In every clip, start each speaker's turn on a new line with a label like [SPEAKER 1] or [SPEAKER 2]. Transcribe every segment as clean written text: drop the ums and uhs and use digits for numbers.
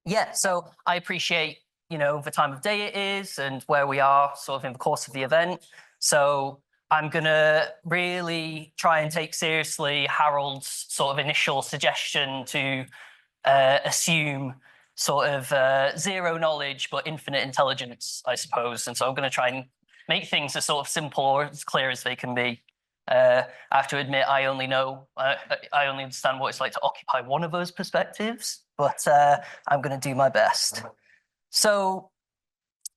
[SPEAKER 1] Yeah, so I appreciate, the time of day it is and where we are sort of in the course of the event. So I'm going to really try and take seriously Harold's sort of initial suggestion to assume sort of zero knowledge but infinite intelligence, I suppose. And so I'm going to try and make things as sort of simple or as clear as they can be. I have to admit, I only understand what it's like to occupy one of those perspectives, but I'm going to do my best. So,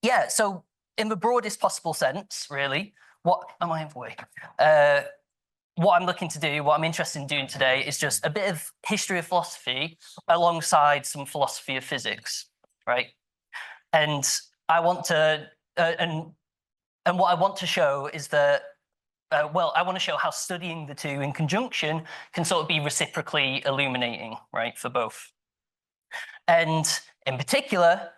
[SPEAKER 1] yeah, so in the broadest possible sense, really, what am I in the way? What I'm looking to do, what I'm interested in doing today is just a bit of history of philosophy alongside some philosophy of physics, right? And I want to, and what I want to show is that I want to show how studying the two in conjunction can sort of be reciprocally illuminating, right, for both. And in particular,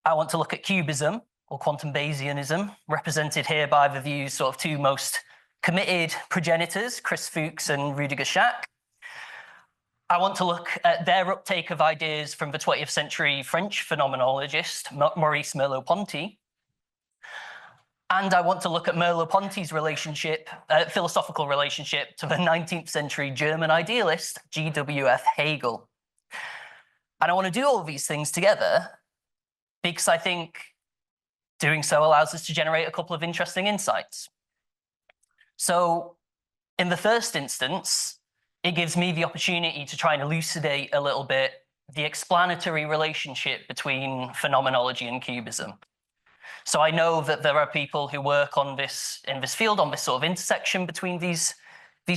[SPEAKER 1] I want to look at QBism, or quantum Bayesianism, represented here by the views sort of two most committed progenitors, Chris Fuchs and Rüdiger Schack. I want to look at their uptake of ideas from the 20th century French phenomenologist, Maurice Merleau-Ponty. And I want to look at Merleau-Ponty's philosophical relationship to the 19th century German idealist, G.W.F. Hegel. And I want to do all of these things together because I think doing so allows us to generate a couple of interesting insights. So in the first instance, it gives me the opportunity to try and elucidate a little bit the explanatory relationship between phenomenology and QBism. So I know that there are people who work on this in this field, on this sort of intersection between these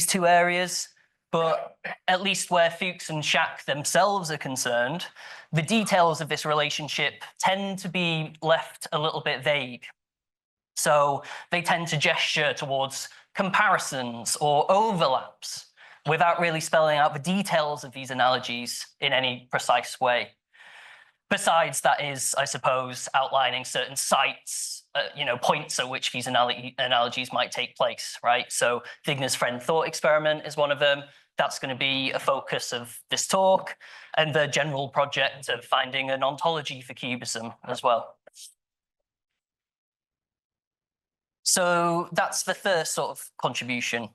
[SPEAKER 1] two areas, but at least where Fuchs and Schack themselves are concerned, the details of this relationship tend to be left a little bit vague. So they tend to gesture towards comparisons or overlaps without really spelling out the details of these analogies in any precise way. Besides, that is, I suppose, outlining certain sites, points at which these analogies might take place, right? So Wigner's friend thought experiment is one of them. That's going to be a focus of this talk, and the general project of finding an ontology for QBism as well. So that's the first sort of contribution.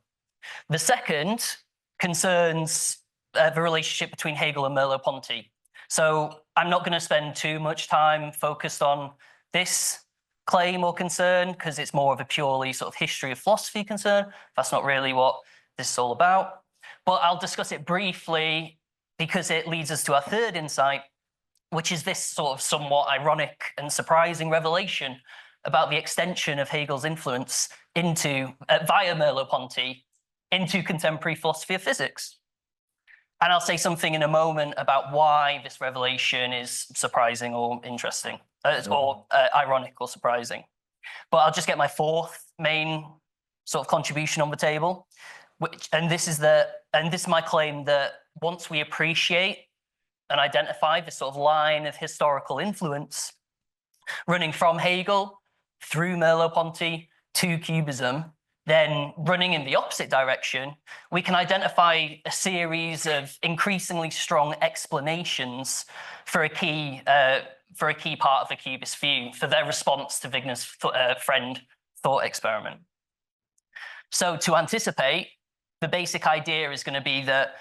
[SPEAKER 1] The second concerns the relationship between Hegel and Merleau-Ponty. So I'm not going to spend too much time focused on this claim or concern because it's more of a purely sort of history of philosophy concern. That's not really what this is all about. But I'll discuss it briefly because it leads us to our third insight, which is this sort of somewhat ironic and surprising revelation about the extension of Hegel's influence via Merleau-Ponty into contemporary philosophy of physics. And I'll say something in a moment about why this revelation is surprising or interesting, or ironic or surprising. But I'll just get my fourth main sort of contribution on the table, and this is my claim that once we appreciate and identify this sort of line of historical influence running from Hegel through Merleau-Ponty to QBism, then running in the opposite direction, we can identify a series of increasingly strong explanations for a key part of the QBist view, for their response to Wigner's friend thought experiment. So to anticipate, the basic idea is going to be that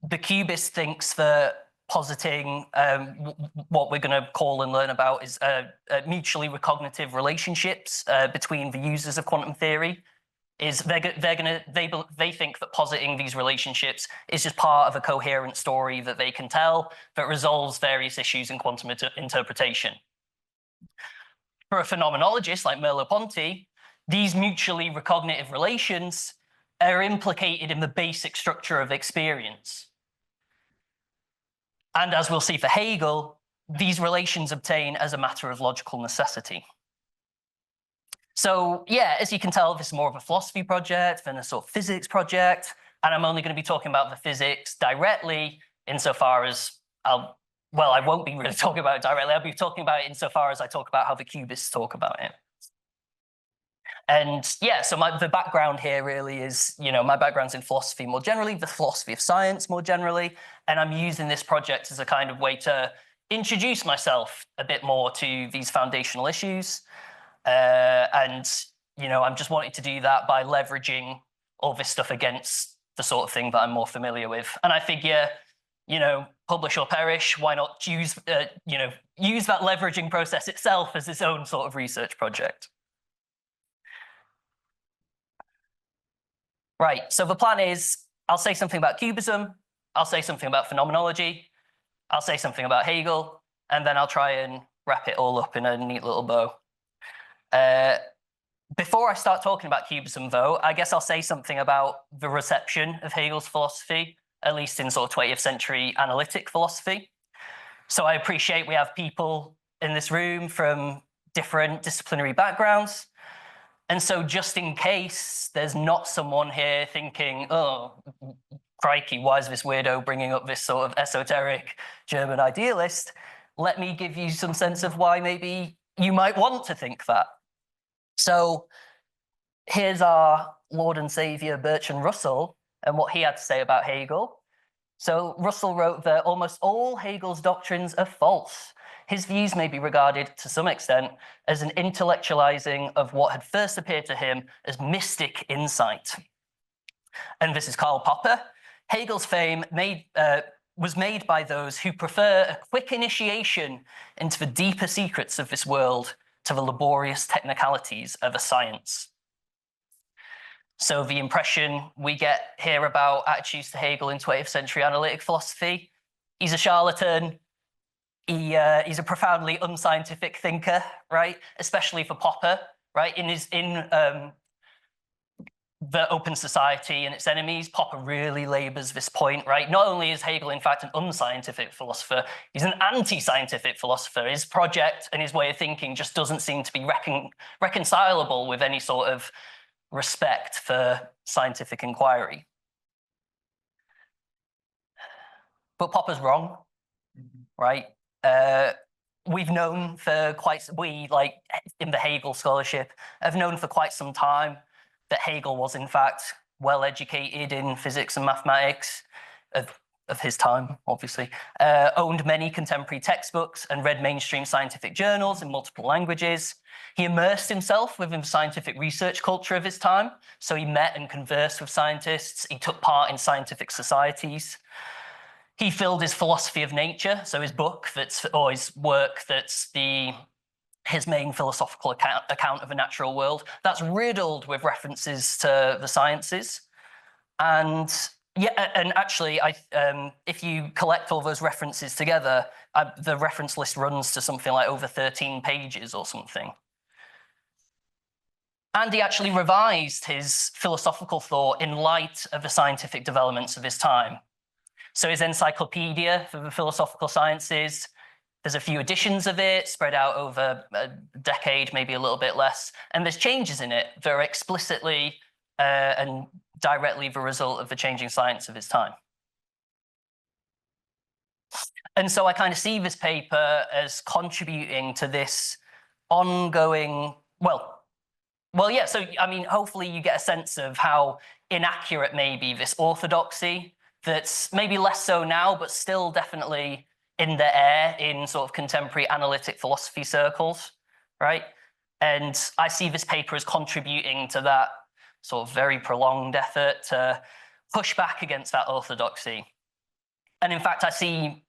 [SPEAKER 1] the QBist thinks that positing what we're going to call and learn about is mutually recognitive relationships between the users of quantum theory. They think that positing these relationships is just part of a coherent story that they can tell that resolves various issues in quantum interpretation. For a phenomenologist like Merleau-Ponty, these mutually recognitive relations are implicated in the basic structure of experience. And as we'll see for Hegel, these relations obtain as a matter of logical necessity. So yeah, as you can tell, this is more of a philosophy project than a sort of physics project. And I'm only going to be talking about the physics directly insofar as I won't be really talking about it directly. I'll be talking about it insofar as I talk about how the QBists talk about it. And yeah, so the background here really is, my background's in philosophy more generally, the philosophy of science more generally. And I'm using this project as a kind of way to introduce myself a bit more to these foundational issues. And, you know, I'm just wanting to do that by leveraging all this stuff against the sort of thing that I'm more familiar with. And I figure, you know, publish or perish, why not use that leveraging process itself as its own sort of research project. Right, so the plan is I'll say something about QBism, I'll say something about phenomenology, I'll say something about Hegel, and then I'll try and wrap it all up in a neat little bow. Before I start talking about QBism, though, I guess I'll say something about the reception of Hegel's philosophy, at least in sort of 20th century analytic philosophy. So I appreciate we have people in this room from different disciplinary backgrounds. And so just in case there's not someone here thinking, oh, crikey, why is this weirdo bringing up this sort of esoteric German idealist? Let me give you some sense of why maybe you might want to think that. So here's our Lord and Savior Bertrand Russell and what he had to say about Hegel. So Russell wrote that almost all Hegel's doctrines are false. His views may be regarded to some extent as an intellectualizing of what had first appeared to him as mystic insight. And this is Karl Popper. Hegel's fame was made by those who prefer a quick initiation into the deeper secrets of this world to the laborious technicalities of a science. So the impression we get here about attitudes to Hegel in 20th century analytic philosophy, he's a charlatan, he's a profoundly unscientific thinker, right? Especially for Popper, right? In the Open Society and Its Enemies, Popper really labors this point, right? Not only is Hegel, in fact, an unscientific philosopher, he's an anti-scientific philosopher. His project and his way of thinking just doesn't seem to be reconcilable with any sort of respect for scientific inquiry. But Popper's wrong, right? We've known for like in the Hegel scholarship, have known for quite some time that Hegel was in fact well educated in physics and mathematics of his time, obviously, owned many contemporary textbooks and read mainstream scientific journals in multiple languages. He immersed himself within the scientific research culture of his time. So he met and conversed with scientists. He took part in scientific societies. He filled his philosophy of nature, so his book or his work that's his main philosophical account of the natural world, that's riddled with references to the sciences. And yeah, and actually, if you collect all those references together, the reference list runs to something like over 13 pages or something. And he actually revised his philosophical thought in light of the scientific developments of his time. So his encyclopedia for the philosophical sciences, there's a few editions of it spread out over a decade, maybe a little bit less. And there's changes in it that are explicitly and directly the result of the changing science of his time. And so I kind of see this paper as contributing to this ongoing, yeah, so I mean, hopefully you get a sense of how inaccurate maybe this orthodoxy that's maybe less so now, but still definitely in the air in sort of contemporary analytic philosophy circles, right? And I see this paper as contributing to that sort of very prolonged effort to push back against that orthodoxy. And in fact, I see,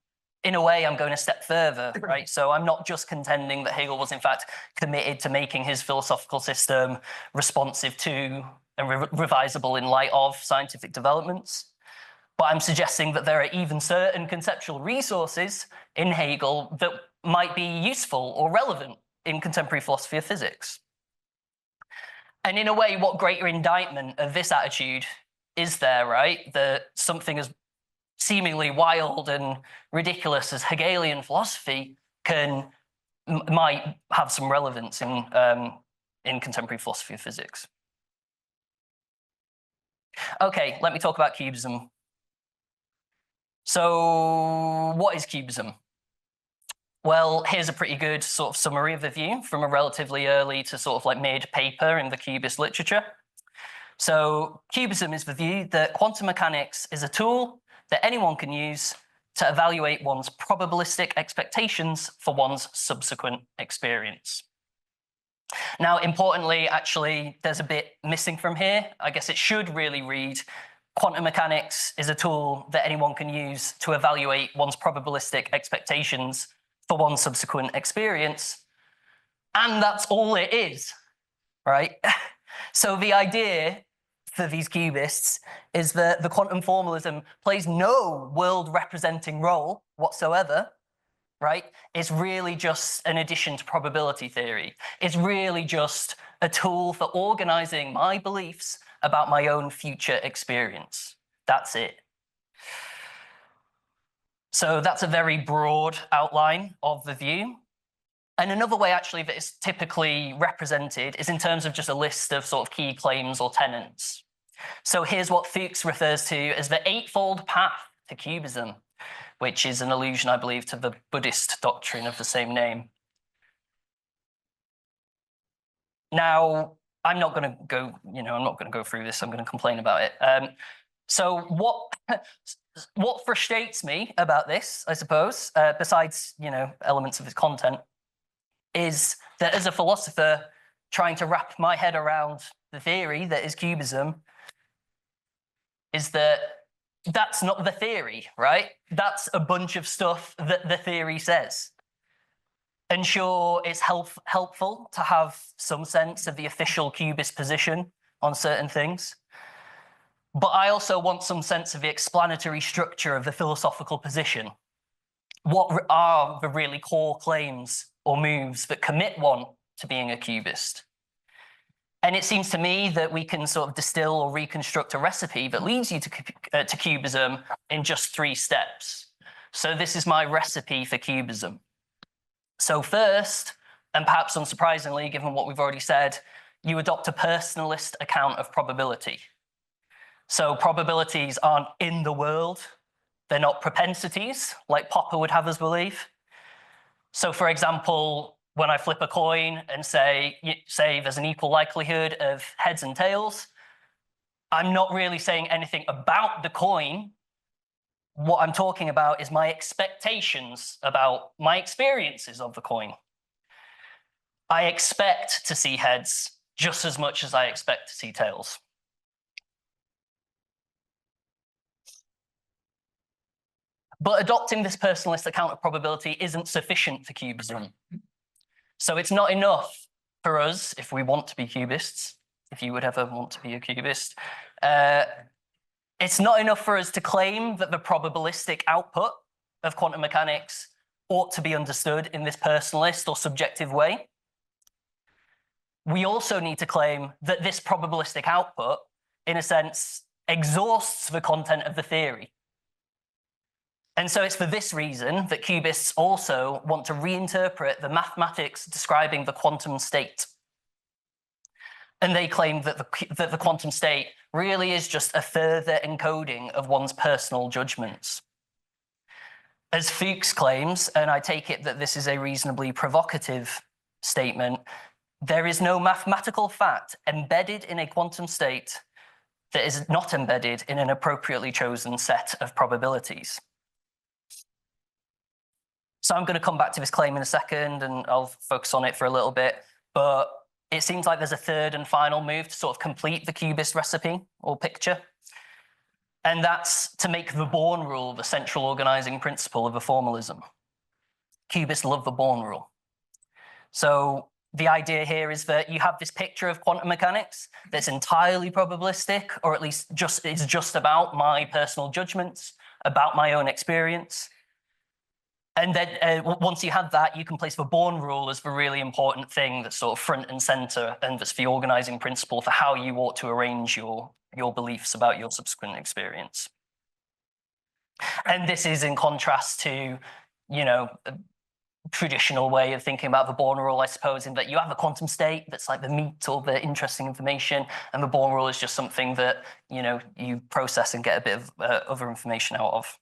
[SPEAKER 1] in a way, I'm going a step further, right? So I'm not just contending that Hegel was in fact committed to making his philosophical system responsive to and revisable in light of scientific developments, but I'm suggesting that there are even certain conceptual resources in Hegel that might be useful or relevant in contemporary philosophy of physics. And in a way, what greater indictment of this attitude is there, right? That something as seemingly wild and ridiculous as Hegelian philosophy might have some relevance in contemporary philosophy of physics. Okay, let me talk about QBism. So what is QBism? Well, here's a pretty good sort of summary of the view from a relatively early to sort of like mid paper in the QBist literature. So QBism is the view that quantum mechanics is a tool that anyone can use to evaluate one's probabilistic expectations for one's subsequent experience. Now, importantly, actually, there's a bit missing from here. I guess it should really read, quantum mechanics is a tool that anyone can use to evaluate one's probabilistic expectations for one's subsequent experience. And that's all it is, right? So the idea for these cubists is that the quantum formalism plays no world representing role whatsoever, right? It's really just an addition to probability theory. It's really just a tool for organizing my beliefs about my own future experience. That's it. So that's a very broad outline of the view. And another way actually that is typically represented is in terms of just a list of sort of key claims or tenets. So here's what Fuchs refers to as the eightfold path to QBism, which is an allusion, I believe, to the Buddhist doctrine of the same name. Now, I'm not going to go through this. I'm going to complain about it. So what frustrates me about this, I suppose, besides, elements of its content, is that as a philosopher trying to wrap my head around the theory that is QBism, is that that's not the theory, right? That's a bunch of stuff that the theory says. And sure, it's helpful to have some sense of the official QBist position on certain things. But I also want some sense of the explanatory structure of the philosophical position. What are the really core claims or moves that commit one to being a QBist? And it seems to me that we can sort of distill or reconstruct a recipe that leads you to QBism in just 3 steps. So this is my recipe for QBism. So first, and perhaps unsurprisingly, given what we've already said, you adopt a personalist account of probability. So probabilities aren't in the world. They're not propensities, like Popper would have us believe. So for example, when I flip a coin and say there's an equal likelihood of heads and tails, I'm not really saying anything about the coin. What I'm talking about is my expectations about my experiences of the coin. I expect to see heads just as much as I expect to see tails. But adopting this personalist account of probability isn't sufficient for QBism. So it's not enough for us, if we want to be QBists, if you would ever want to be a QBist, it's not enough for us to claim that the probabilistic output of quantum mechanics ought to be understood in this personalist or subjective way. We also need to claim that this probabilistic output, in a sense, exhausts the content of the theory. And so it's for this reason that QBists also want to reinterpret the mathematics describing the quantum state. And they claim that the quantum state really is just a further encoding of one's personal judgments. As Fuchs claims, and I take it that this is a reasonably provocative statement, there is no mathematical fact embedded in a quantum state that is not embedded in an appropriately chosen set of probabilities. So I'm going to come back to this claim in a second, and I'll focus on it for a little bit. But it seems like there's a third and final move to sort of complete the QBist recipe or picture. And that's to make the Born rule the central organizing principle of a formalism. QBists love the Born rule. So the idea here is that you have this picture of quantum mechanics that's entirely probabilistic, or at least is just about my personal judgments, about my own experience. And then once you have that, you can place the Born rule as the really important thing that's sort of front and center, and that's the organizing principle for how you ought to arrange your beliefs about your subsequent experience. And this is in contrast to, a traditional way of thinking about the Born rule, I suppose, in that you have a quantum state that's like the meat or the interesting information, and the Born rule is just something that, you process and get a bit of other information out of.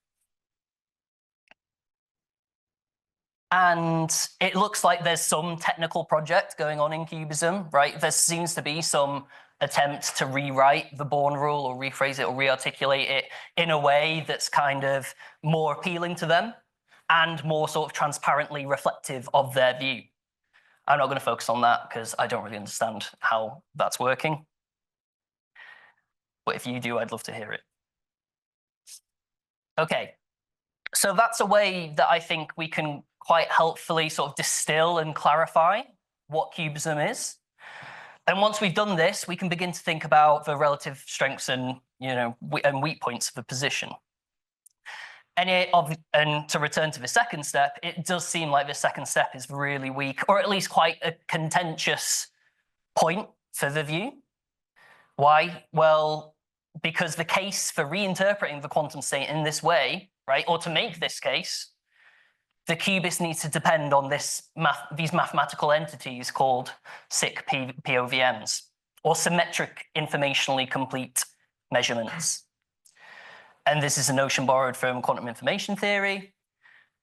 [SPEAKER 1] And it looks like there's some technical project going on in QBism, right? There seems to be some attempt to rewrite the Born rule or rephrase it or rearticulate it in a way that's kind of more appealing to them and more sort of transparently reflective of their view. I'm not going to focus on that because I don't really understand how that's working. But if you do, I'd love to hear it. Okay, so that's a way that I think we can quite helpfully sort of distill and clarify what QBism is. And once we've done this, we can begin to think about the relative strengths and, and weak points of the position. And to return to the second step, it does seem like the second step is really weak, or at least quite a contentious point for the view. Why? Well, because the case for reinterpreting the quantum state in this way, right, or to make this case, the qubist needs to depend on these mathematical entities called SIC POVMs, or symmetric informationally complete measurements. And this is a notion borrowed from quantum information theory.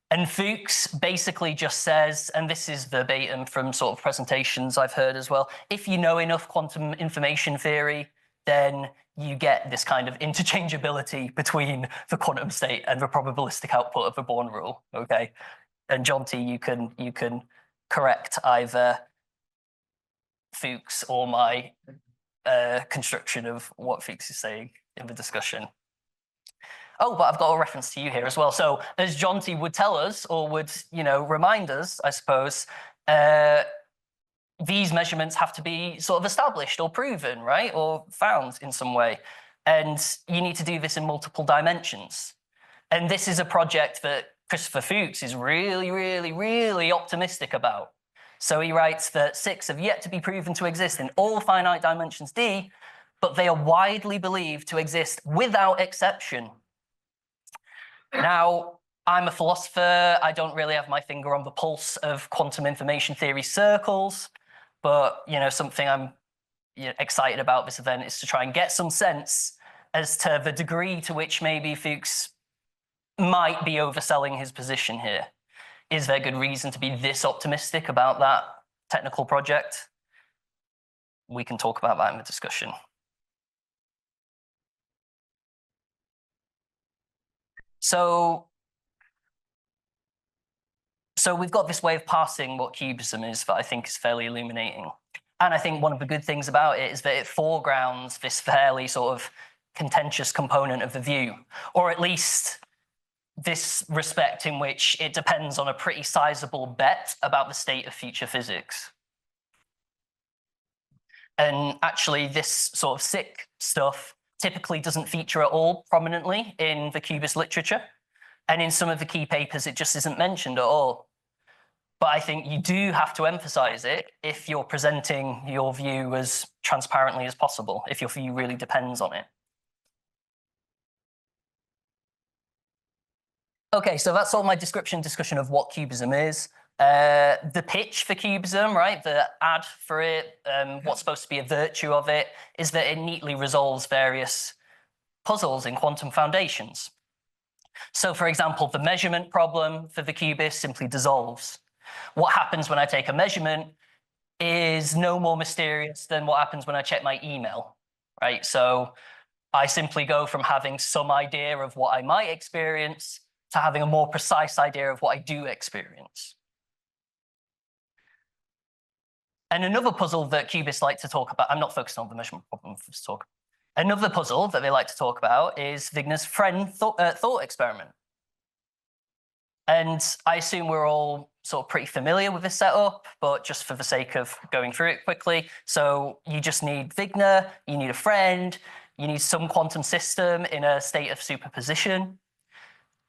[SPEAKER 1] And Fuchs basically just says, and this is verbatim from sort of presentations I've heard as well, if you know enough quantum information theory, then you get this kind of interchangeability between the quantum state and the probabilistic output of the Born rule, okay? And John T, you can correct either Fuchs or my construction of what Fuchs is saying in the discussion. Oh, but I've got a reference to you here as well. So as John T would tell us, or would, remind us, I suppose, these measurements have to be sort of established or proven, right? Or found in some way. And you need to do this in multiple dimensions. And this is a project that Christopher Fuchs is really, really, really optimistic about. So he writes that 6 have yet to be proven to exist in all finite dimensions D, but they are widely believed to exist without exception. Now, I'm a philosopher. I don't really have my finger on the pulse of quantum information theory circles, but something I'm excited about this event is to try and get some sense as to the degree to which maybe Fuchs might be overselling his position here. Is there good reason to be this optimistic about that technical project? We can talk about that in the discussion. So we've got this way of parsing what QBism is that I think is fairly illuminating. And I think one of the good things about it is that it foregrounds this fairly sort of contentious component of the view, or at least this respect in which it depends on a pretty sizable bet about the state of future physics. And actually, this sort of SIC stuff typically doesn't feature at all prominently in the QBist literature. And in some of the key papers, it just isn't mentioned at all. But I think you do have to emphasize it if you're presenting your view as transparently as possible, if your view really depends on it. Okay, so that's all my discussion of what QBism is. The pitch for QBism, right, the ad for it, what's supposed to be a virtue of it, is that it neatly resolves various puzzles in quantum foundations. So, for example, the measurement problem for the qubist simply dissolves. What happens when I take a measurement is no more mysterious than what happens when I check my email, right? So I simply go from having some idea of what I might experience to having a more precise idea of what I do experience. And another puzzle that QBists like to talk about, I'm not focused on the measurement problem for this talk. Another puzzle that they like to talk about is Wigner's friend thought experiment. And I assume we're all sort of pretty familiar with this setup, but just for the sake of going through it quickly. So you just need Wigner, you need a friend, you need some quantum system in a state of superposition.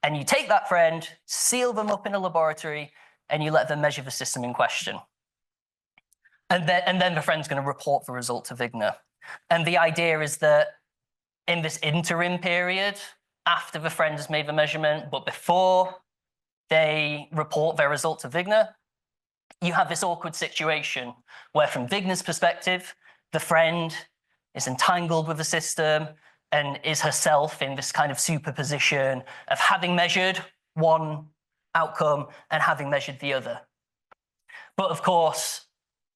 [SPEAKER 1] And you take that friend, seal them up in a laboratory, and you let them measure the system in question. And then the friend's going to report the result to Wigner. And the idea is that in this interim period, after the friend has made the measurement, but before they report their result to Wigner, you have this awkward situation where from Wigner's perspective, the friend is entangled with the system and is herself in this kind of superposition of having measured one outcome and having measured the other. But of course,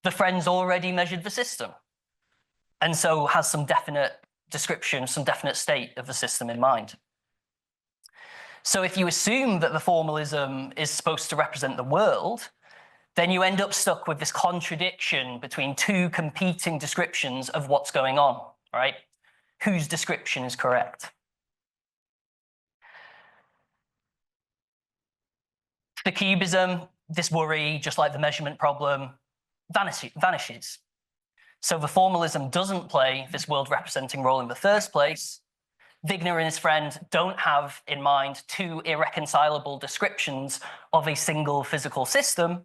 [SPEAKER 1] the friend's already measured the system. and so has some definite description, some definite state of the system in mind. So if you assume that the formalism is supposed to represent the world, then you end up stuck with this contradiction between two competing descriptions of what's going on, right? Whose description is correct? For QBism, this worry, just like the measurement problem, vanishes. So the formalism doesn't play this world representing role in the first place. Wigner and his friend don't have in mind two irreconcilable descriptions of a single physical system.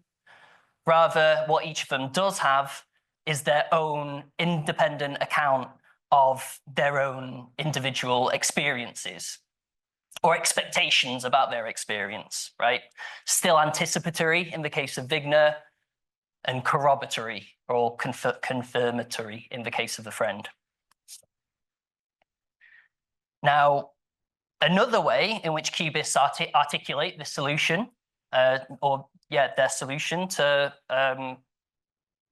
[SPEAKER 1] Rather, what each of them does have is their own independent account of their own individual experiences or expectations about their experience, right? Still anticipatory in the case of Wigner and corroboratory or confirmatory in the case of the friend. Now, another way in which QBists articulate this solution, their solution to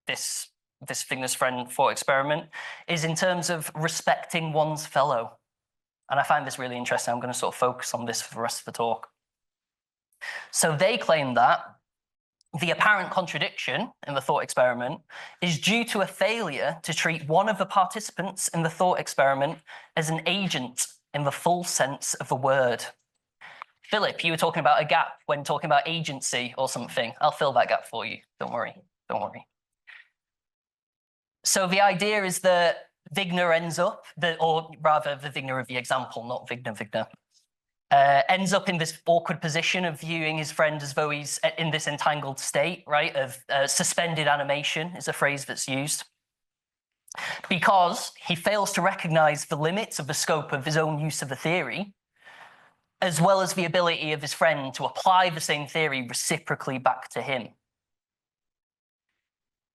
[SPEAKER 1] this Wigner's friend thought experiment is in terms of respecting one's fellow. And I find this really interesting. I'm going to sort of focus on this for the rest of the talk. So they claim that the apparent contradiction in the thought experiment is due to a failure to treat one of the participants in the thought experiment as an agent in the full sense of the word. Philip, you were talking about a gap when talking about agency or something. I'll fill that gap for you. Don't worry. Don't worry. So the idea is that Wigner ends up, or rather the Wigner of the example, not Wigner, ends up in this awkward position of viewing his friend as though he's in this entangled state, right, of suspended animation is a phrase that's used, because he fails to recognize the limits of the scope of his own use of the theory, as well as the ability of his friend to apply the same theory reciprocally back to him.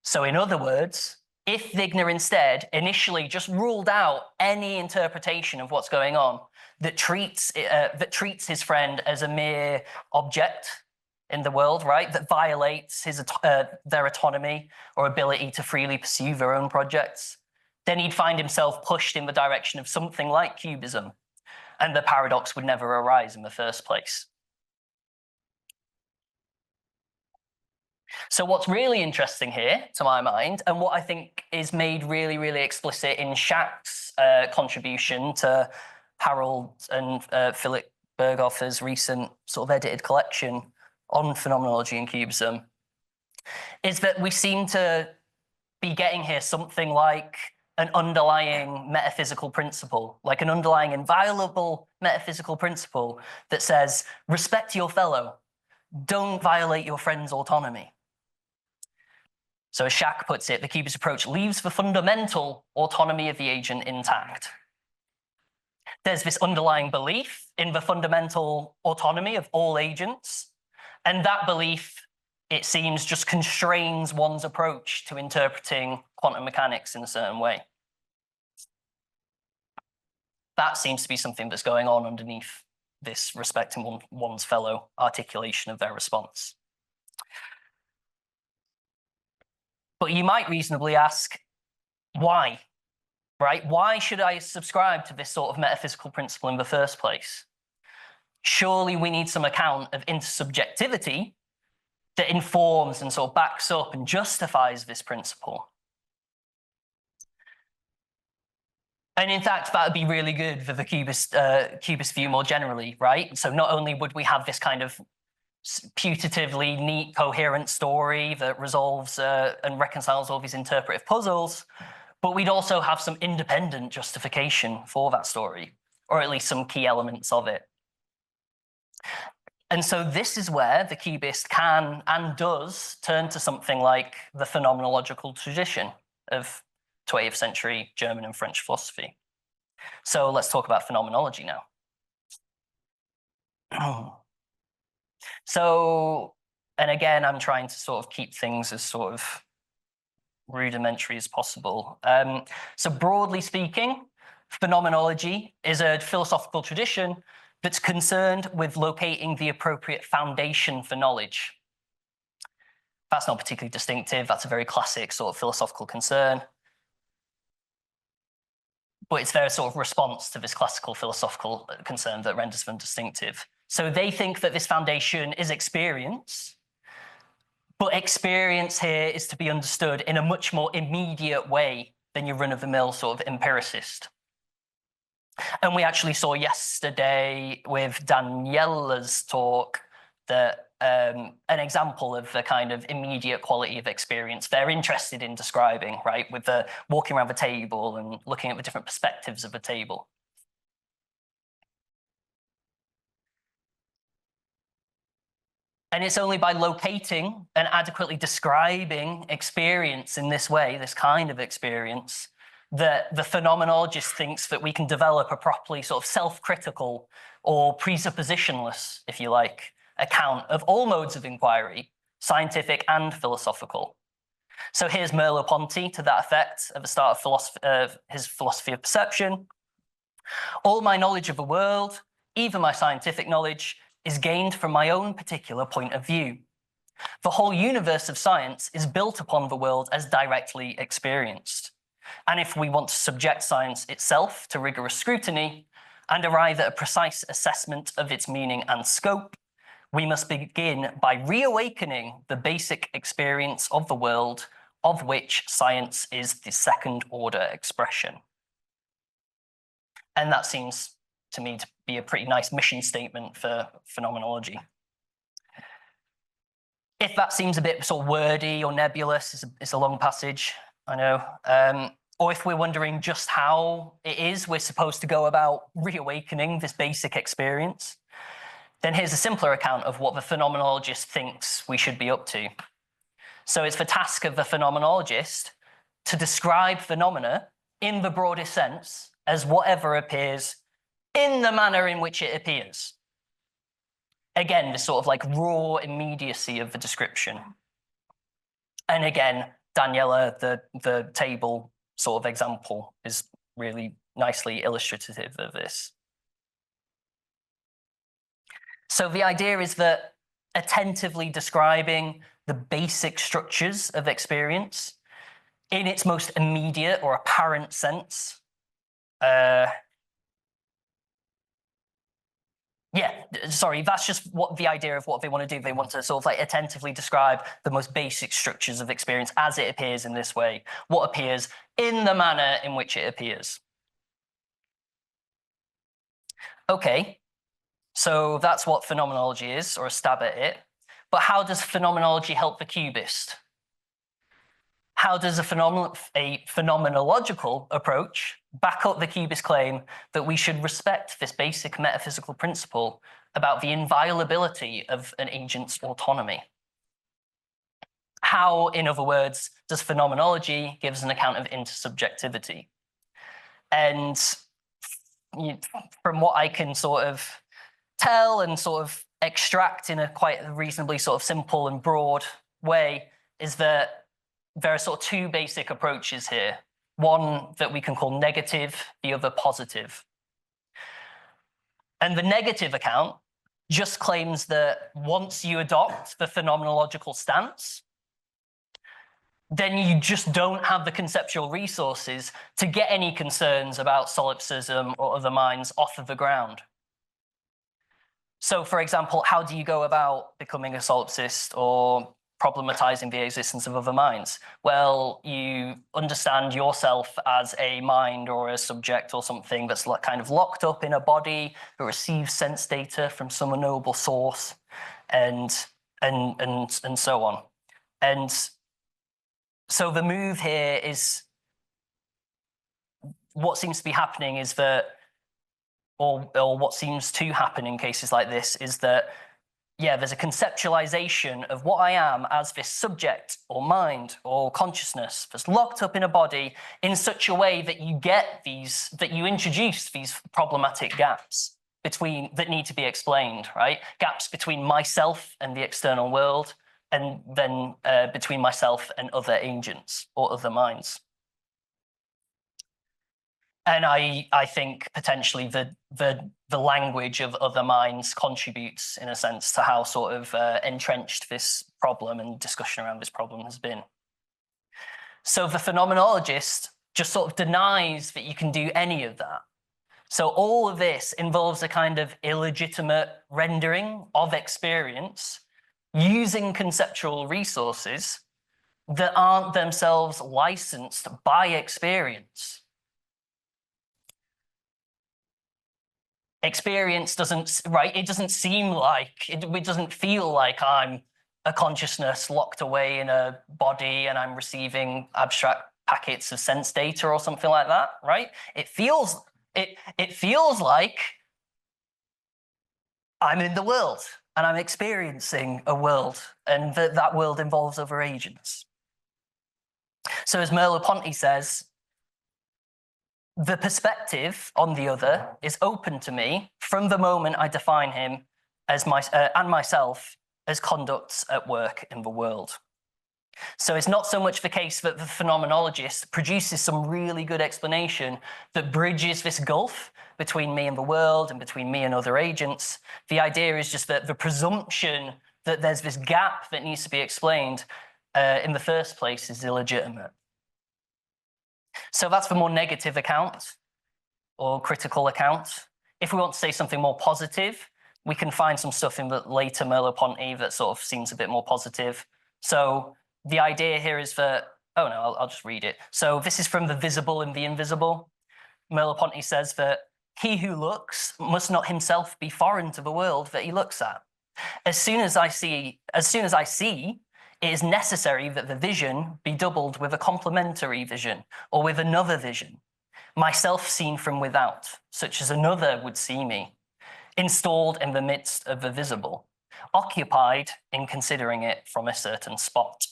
[SPEAKER 1] So in other words, if Wigner instead initially just ruled out any interpretation of what's going on that treats his friend as a mere object in the world, right, that violates their autonomy or ability to freely pursue their own projects, then he'd find himself pushed in the direction of something like QBism, and the paradox would never arise in the first place. So what's really interesting here, to my mind, and what I think is made really, really explicit in Schacht's contribution to Harald and Philip Berghofer's recent sort of edited collection on phenomenology and QBism, is that we seem to be getting here something like an underlying metaphysical principle, like an underlying inviolable metaphysical principle that says, respect your fellow, don't violate your friend's autonomy. So as Schacht puts it, the QBist approach leaves the fundamental autonomy of the agent intact. There's this underlying belief in the fundamental autonomy of all agents, and that belief, it seems, just constrains one's approach to interpreting quantum mechanics in a certain way. That seems to be something that's going on underneath this respecting one's fellow articulation of their response. But you might reasonably ask, why? Right? Why should I subscribe to this sort of metaphysical principle in the first place? Surely we need some account of intersubjectivity that informs and sort of backs up and justifies this principle. And in fact, that would be really good for the QBist view more generally, right? So not only would we have this kind of putatively neat, coherent story that resolves and reconciles all these interpretive puzzles, but we'd also have some independent justification for that story, or at least some key elements of it. And so this is where the QBist can and does turn to something like the phenomenological tradition of 20th century German and French philosophy. So let's talk about phenomenology now. So, and again, I'm trying to sort of keep things as sort of rudimentary as possible. So broadly speaking, phenomenology is a philosophical tradition that's concerned with locating the appropriate foundation for knowledge. That's not particularly distinctive. That's a very classic sort of philosophical concern. but it's their sort of response to this classical philosophical concern that renders them distinctive. So they think that this foundation is experience, but experience here is to be understood in a much more immediate way than your run-of-the-mill sort of empiricist. And we actually saw yesterday with Daniele's talk that an example of the kind of immediate quality of experience they're interested in describing, right, with the walking around the table and looking at the different perspectives of the table. And it's only by locating and adequately describing experience in this way, this kind of experience, that the phenomenologist thinks that we can develop a properly sort of self-critical or presuppositionless, if you like, account of all modes of inquiry, scientific and philosophical. So here's Merleau-Ponty to that effect at the start of his philosophy of perception. All my knowledge of the world, even my scientific knowledge, is gained from my own particular point of view. The whole universe of science is built upon the world as directly experienced. And if we want to subject science itself to rigorous scrutiny and arrive at a precise assessment of its meaning and scope, we must begin by reawakening the basic experience of the world, of which science is the second-order expression. And that seems to me to be a pretty nice mission statement for phenomenology. If that seems a bit sort of wordy or nebulous, it's a long passage, I know. Or if we're wondering just how it is we're supposed to go about reawakening this basic experience, then here's a simpler account of what the phenomenologist thinks we should be up to. So it's the task of the phenomenologist to describe phenomena in the broadest sense as whatever appears in the manner in which it appears. Again, this sort of like raw immediacy of the description. And again, Daniele, the table sort of example is really nicely illustrative of this. So the idea is that attentively describing the basic structures of experience in its most immediate or apparent sense, that's just what the idea of what they want to do. They want to sort of like attentively describe the most basic structures of experience as it appears in this way, what appears in the manner in which it appears. Okay, so that's what phenomenology is, or a stab at it. But how does phenomenology help the QBist? How does a phenomenological approach back up the QBist claim that we should respect this basic metaphysical principle about the inviolability of an agent's autonomy? How, in other words, does phenomenology give us an account of intersubjectivity? And from what I can sort of tell and sort of extract in a quite reasonably sort of simple and broad way, is that there are sort of two basic approaches here. One that we can call negative, the other positive. And the negative account just claims that once you adopt the phenomenological stance, then you just don't have the conceptual resources to get any concerns about solipsism or other minds off of the ground. So, for example, how do you go about becoming a solipsist or problematizing the existence of other minds? Well, you understand yourself as a mind or a subject or something that's kind of locked up in a body who receives sense data from some unknowable source, and so on. And so the move here is, what seems to be happening is that, or what seems to happen in cases like this is that, yeah, there's a conceptualization of what I am as this subject or mind or consciousness that's locked up in a body in such a way that you get these, that you introduce these problematic gaps between, that need to be explained, right? Gaps between myself and the external world, and then between myself and other agents or other minds. And I think potentially the language of other minds contributes, in a sense, to how sort of entrenched this problem and discussion around this problem has been. So the phenomenologist just sort of denies that you can do any of that. So all of this involves a kind of illegitimate rendering of experience using conceptual resources that aren't themselves licensed by experience. Experience doesn't, right? It doesn't seem like, it doesn't feel like I'm a consciousness locked away in a body and I'm receiving abstract packets of sense data or something like that, right? It feels like I'm in the world and I'm experiencing a world, and that world involves other agents. So as Merleau-Ponty says, the perspective on the other is open to me from the moment I define him as and myself as conducts at work in the world. So it's not so much the case that the phenomenologist produces some really good explanation that bridges this gulf between me and the world and between me and other agents. The idea is just that the presumption that there's this gap that needs to be explained in the first place is illegitimate. So that's the more negative account or critical account. If we want to say something more positive, we can find some stuff in the later Merleau-Ponty that sort of seems a bit more positive. So the idea here is that, oh no, I'll just read it. So this is from The Visible and the Invisible. Merleau-Ponty says that he who looks must not himself be foreign to the world that he looks at. As soon as I see, it is necessary that the vision be doubled with a complementary vision or with another vision, myself seen from without, such as another would see me, installed in the midst of the visible, occupied in considering it from a certain spot.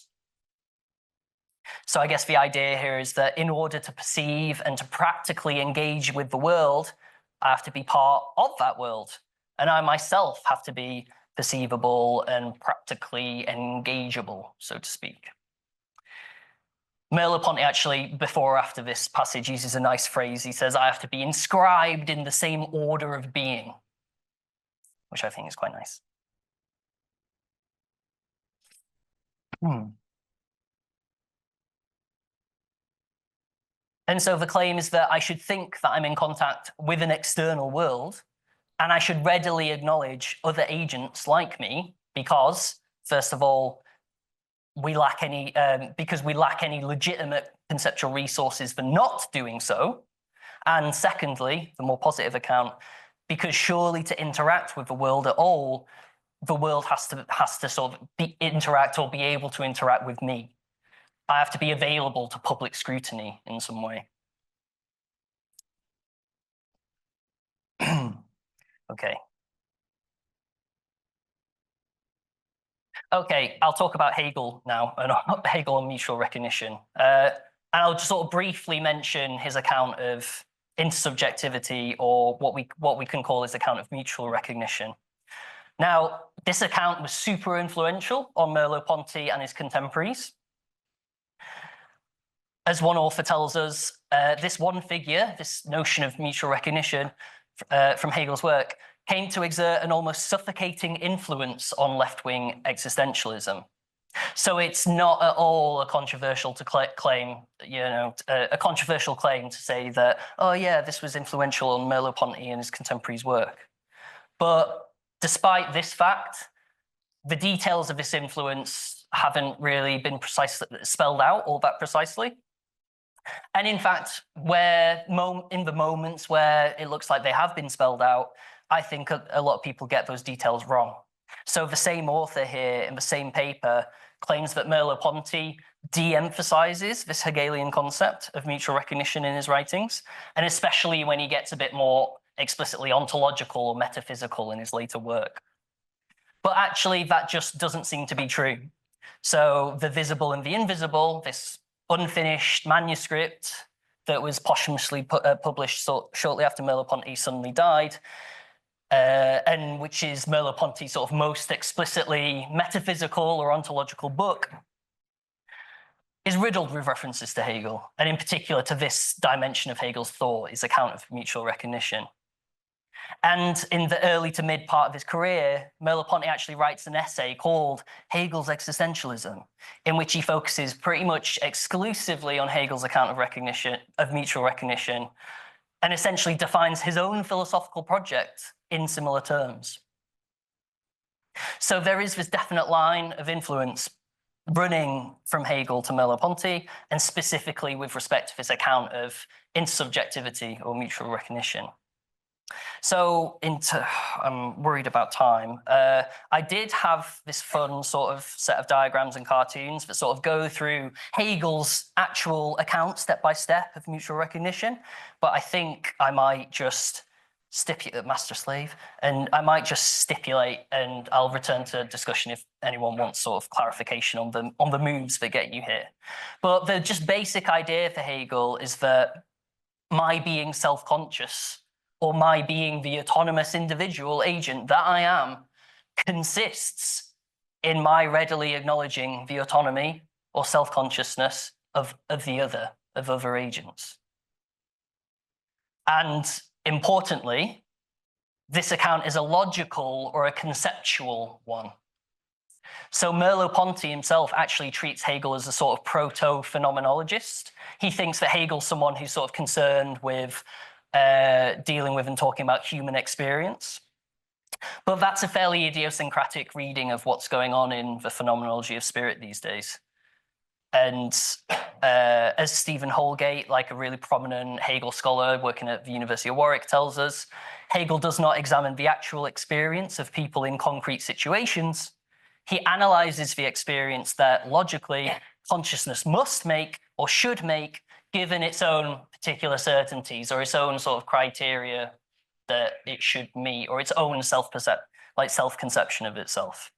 [SPEAKER 1] So I guess the idea here is that in order to perceive and to practically engage with the world, I have to be part of that world, and I myself have to be perceivable and practically engageable, so to speak. Merleau-Ponty actually, before or after this passage, uses a nice phrase. He says, I have to be inscribed in the same order of being, which I think is quite nice. And so the claim is that I should think that I'm in contact with an external world, and I should readily acknowledge other agents like me because, first of all, we lack any legitimate conceptual resources for not doing so. And secondly, the more positive account, because surely to interact with the world at all, the world has to sort of interact or be able to interact with me. I have to be available to public scrutiny in some way. Okay, I'll talk about Hegel now, Hegel and mutual recognition. And I'll just sort of briefly mention his account of intersubjectivity, or what we can call his account of mutual recognition. Now, this account was super influential on Merleau-Ponty and his contemporaries. As one author tells us, this one figure, this notion of mutual recognition from Hegel's work, came to exert an almost suffocating influence on left-wing existentialism. So it's not at all a controversial claim, a controversial claim to say that, oh yeah, this was influential on Merleau-Ponty and his contemporaries' work. But despite this fact, the details of this influence haven't really been precisely spelled out all that precisely. And in fact, in the moments where it looks like they have been spelled out, I think a lot of people get those details wrong. So the same author here in the same paper claims that Merleau-Ponty de-emphasizes this Hegelian concept of mutual recognition in his writings, and especially when he gets a bit more explicitly ontological or metaphysical in his later work. But actually, that just doesn't seem to be true. So The Visible and the Invisible, this unfinished manuscript that was posthumously published shortly after Merleau-Ponty suddenly died, and which is Merleau-Ponty's sort of most explicitly metaphysical or ontological book, is riddled with references to Hegel, and in particular to this dimension of Hegel's thought, his account of mutual recognition. And in the early to mid part of his career, Merleau-Ponty actually writes an essay called Hegel's Existentialism, in which he focuses pretty much exclusively on Hegel's account of mutual recognition, and essentially defines his own philosophical project in similar terms. So there is this definite line of influence running from Hegel to Merleau-Ponty, and specifically with respect to this account of intersubjectivity or mutual recognition. So I'm worried about time. I did have this fun sort of set of diagrams and cartoons that sort of go through Hegel's actual account step by step of mutual recognition, but I think I might just stipulate master-slave, and I might just stipulate, and I'll return to discussion if anyone wants sort of clarification on the moves that get you here. But the just basic idea for Hegel is that my being self-conscious, or my being the autonomous individual agent that I am, consists in my readily acknowledging the autonomy or self-consciousness of other agents. And importantly, this account is a logical or a conceptual one. So Merleau-Ponty himself actually treats Hegel as a sort of proto-phenomenologist. He thinks that Hegel's someone who's sort of concerned with dealing with and talking about human experience. But that's a fairly idiosyncratic reading of what's going on in the phenomenology of spirit these days. And as Stephen Holgate, like a really prominent Hegel scholar working at the University of Warwick, tells us, Hegel does not examine the actual experience of people in concrete situations. He analyzes the experience that logically consciousness must make or should make, given its own particular certainties or its own sort of criteria that it should meet, or its own self-conception of itself.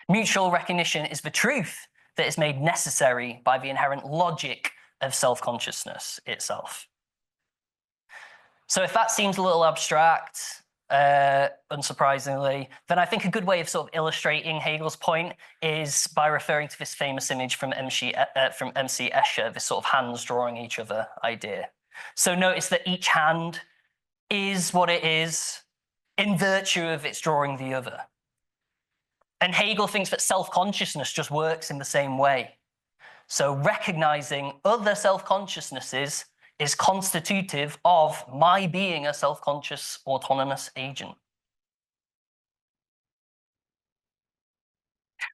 [SPEAKER 1] Mutual recognition is the truth that is made necessary by the inherent logic of self-consciousness itself. So if that seems a little abstract, unsurprisingly, then I think a good way of sort of illustrating Hegel's point is by referring to this famous image from M.C. Escher, this sort of hands drawing each other idea. So notice that each hand is what it is in virtue of its drawing the other. And Hegel thinks that self-consciousness just works in the same way. So recognizing other self-consciousnesses is constitutive of my being a self-conscious autonomous agent.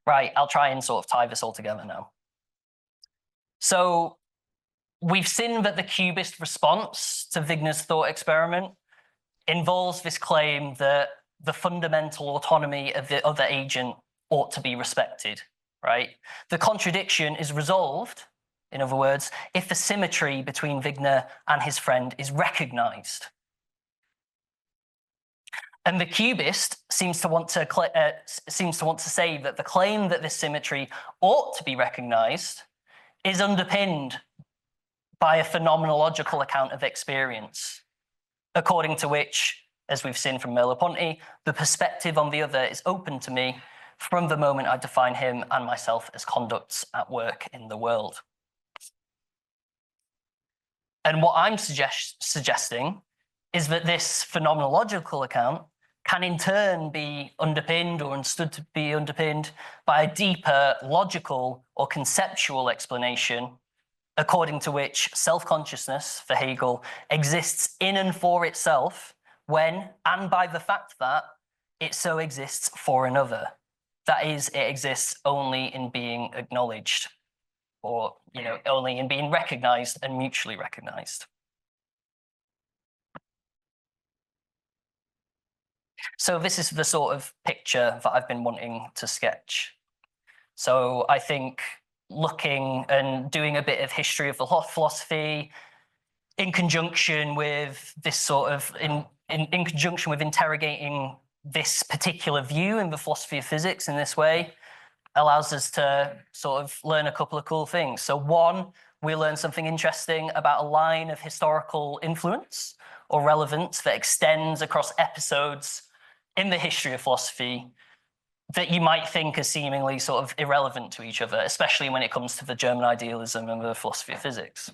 [SPEAKER 1] Right, I'll try and sort of tie this all together now. So we've seen that the QBist response to Wigner's thought experiment involves this claim that the fundamental autonomy of the other agent ought to be respected, right? The contradiction is resolved, in other words, if the symmetry between Wigner and his friend is recognized. And the QBist seems to want to say that the claim that this symmetry ought to be recognized is underpinned by a phenomenological account of experience, according to which, as we've seen from Merleau-Ponty, the perspective on the other is open to me from the moment I define him and myself as conducts at work in the world. And what I'm suggesting is that this phenomenological account can in turn be underpinned or understood to be underpinned by a deeper logical or conceptual explanation, according to which self-consciousness for Hegel exists in and for itself when and by the fact that it so exists for another. That is, it exists only in being acknowledged, or only in being recognized and mutually recognized. So this is the sort of picture that I've been wanting to sketch. So I think looking and doing a bit of history of the philosophy in conjunction with this sort of, in conjunction with interrogating this particular view in the philosophy of physics in this way, allows us to sort of learn a couple of cool things. So one, we learn something interesting about a line of historical influence or relevance that extends across episodes in the history of philosophy that you might think are seemingly sort of irrelevant to each other, especially when it comes to the German idealism and the philosophy of physics.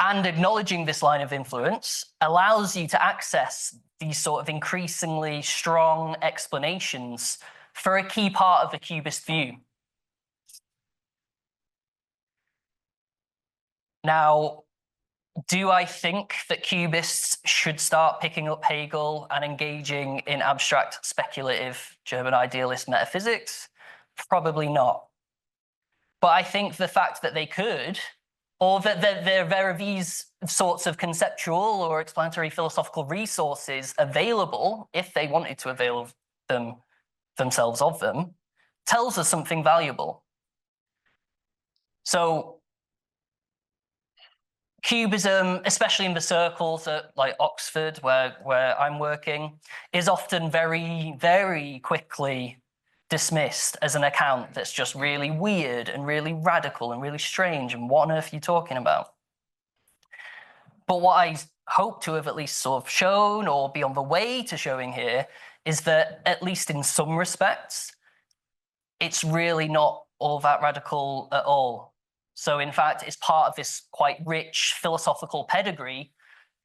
[SPEAKER 1] And acknowledging this line of influence allows you to access these sort of increasingly strong explanations for a key part of the QBist view. Now, do I think that QBists should start picking up Hegel and engaging in abstract, speculative German idealist metaphysics? Probably not. But I think the fact that they could, or that there are these sorts of conceptual or explanatory philosophical resources available, if they wanted to avail themselves of them, tells us something valuable. So QBism, especially in the circles at like Oxford, where I'm working, is often very, very quickly dismissed as an account that's just really weird and really radical and really strange, and what on earth are you talking about? But what I hope to have at least sort of shown, or be on the way to showing here, is that at least in some respects, it's really not all that radical at all. So in fact, it's part of this quite rich philosophical pedigree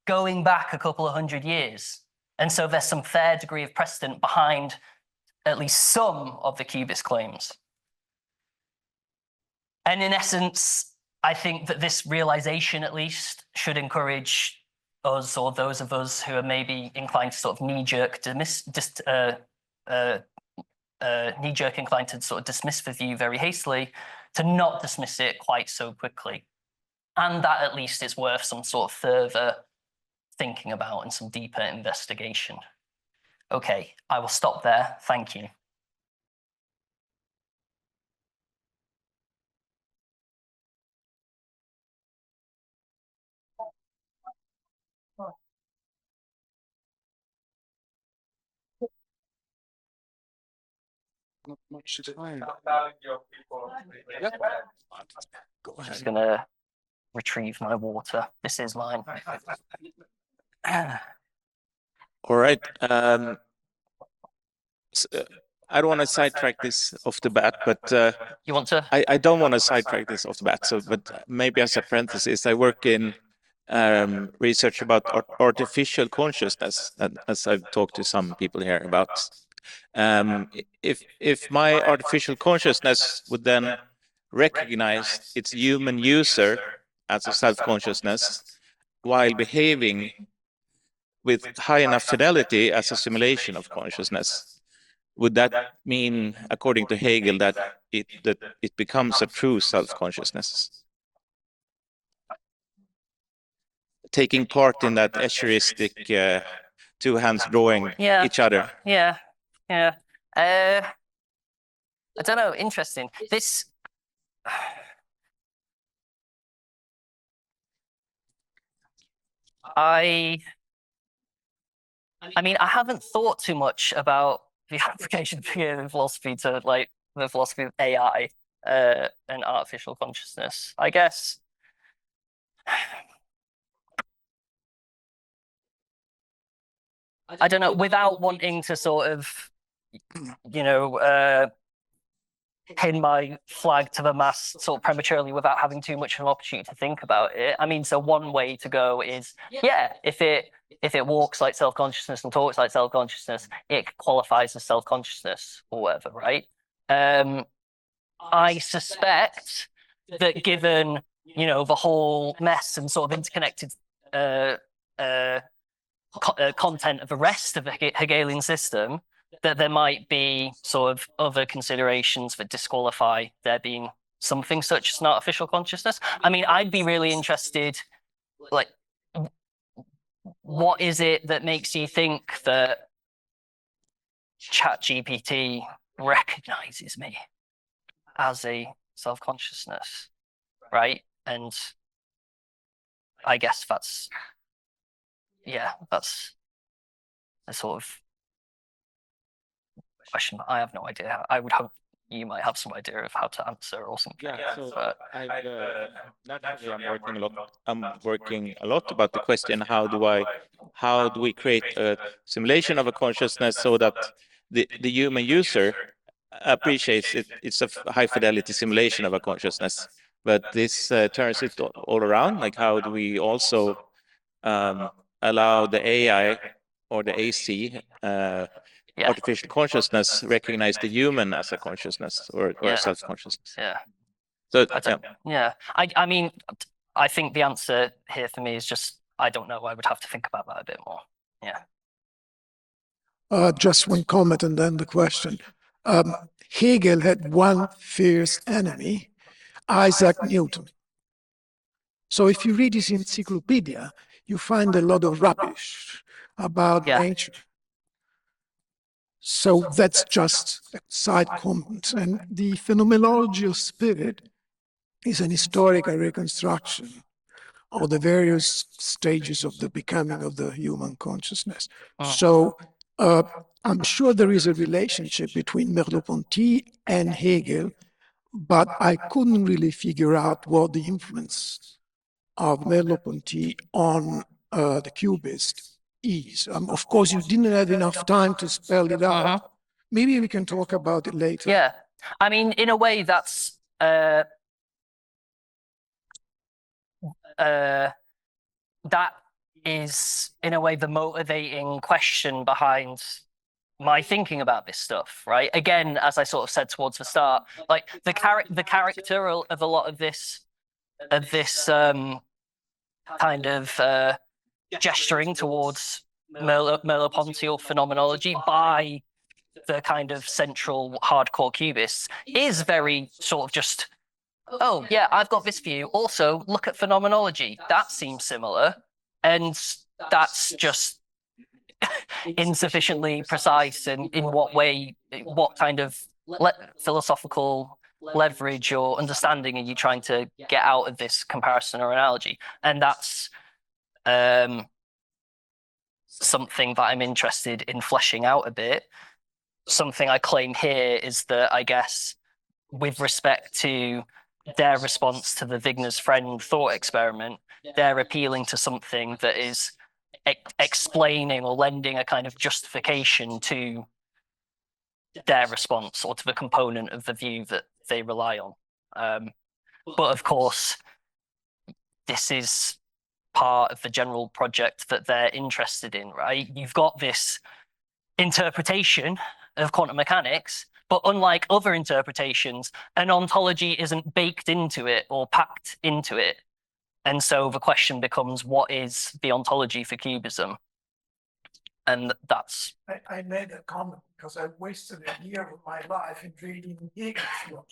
[SPEAKER 1] going back a couple of hundred years. And so there's some fair degree of precedent behind at least some of the QBist claims. And in essence, I think that this realization at least should encourage us, or those of us who are maybe inclined to sort of knee-jerk inclined to sort of dismiss the view very hastily, to not dismiss it quite so quickly. And that at least is worth some sort of further thinking about and some deeper investigation. Okay, I will stop there. Thank you.
[SPEAKER 2] Not much time.
[SPEAKER 3] Yeah.
[SPEAKER 2] Go
[SPEAKER 1] I'm
[SPEAKER 2] ahead.
[SPEAKER 1] just going to retrieve my water. This is mine.
[SPEAKER 3] All right. I don't want to sidetrack this off the bat, but
[SPEAKER 1] You want to?
[SPEAKER 3] I don't want to sidetrack this off the bat. So, but maybe as a parenthesis, I work in research about artificial consciousness, as I've talked to some people here about. If my artificial consciousness would then recognize its human user as a self-consciousness while behaving with high enough fidelity as a simulation of consciousness, would that mean, according to Hegel, that it becomes a true self-consciousness? Taking part in that escheristic two hands drawing each other.
[SPEAKER 1] Yeah. I don't know. Interesting. This. I mean, I haven't thought too much about the application of Hegelian philosophy to like the philosophy of AI and artificial consciousness. I guess. I don't know, without wanting to sort of, pin my flag to the mast sort of prematurely without having too much of an opportunity to think about it. I mean, so one way to go is, yeah, if it walks like self-consciousness and talks like self-consciousness, it qualifies as self-consciousness or whatever, right? I suspect that given, the whole mess and sort of interconnected content of the rest of the Hegelian system, that there might be sort of other considerations that disqualify there being something such as an artificial consciousness. I mean, I'd be really interested, like, what is it that makes you think that ChatGPT recognizes me as a self-consciousness, right? And I guess that's a sort of question that I have no idea. I would hope you might have some idea of how to answer or something.
[SPEAKER 3] Yeah, so naturally I'm working a lot about the question, how do we create a simulation of a consciousness so that the human user appreciates it? It's a high fidelity simulation of a consciousness, but this turns it all around. Like, how do we also allow the AI or the AC, artificial consciousness, recognize the human as a consciousness or a self-consciousness?
[SPEAKER 1] Yeah.
[SPEAKER 3] So,
[SPEAKER 1] I mean, I think the answer here for me is just, I don't know. I would have to think about that a bit more. Yeah.
[SPEAKER 4] Just one comment and then the question. Hegel had one fierce enemy, Isaac Newton. So if you read his encyclopedia, you find a lot of rubbish about nature. So that's just a side comment. And the phenomenology of spirit is an historical reconstruction of the various stages of the becoming of the human consciousness. So I'm sure there is a relationship between Merleau-Ponty and Hegel, but I couldn't really figure out what the influence of Merleau-Ponty on the Cubist is. Of course, you didn't have enough time to spell it out. Maybe we can talk about it later.
[SPEAKER 1] Yeah, I mean, in a way, that's that is, in a way, the motivating question behind my thinking about this stuff, right? Again, as I sort of said towards the start, like the character of a lot of this kind of gesturing towards Merleau-Ponty or phenomenology by the kind of central hardcore cubists is very sort of just, oh yeah, I've got this view. Also, look at phenomenology. That seems similar, and that's just insufficiently precise. And in what way, what kind of philosophical leverage or understanding are you trying to get out of this comparison or analogy? And that's something that I'm interested in fleshing out a bit. Something I claim here is that, I guess, with respect to their response to the Wigner's friend thought experiment, they're appealing to something that is explaining or lending a kind of justification to their response or to the component of the view that they rely on. But of course, this is part of the general project that they're interested in, right? You've got this interpretation of quantum mechanics, but unlike other interpretations, an ontology isn't baked into it or packed into it. And so the question becomes, what is the ontology for QBism? And that's...
[SPEAKER 4] I made a comment because I wasted a year of my life in reading Hegel.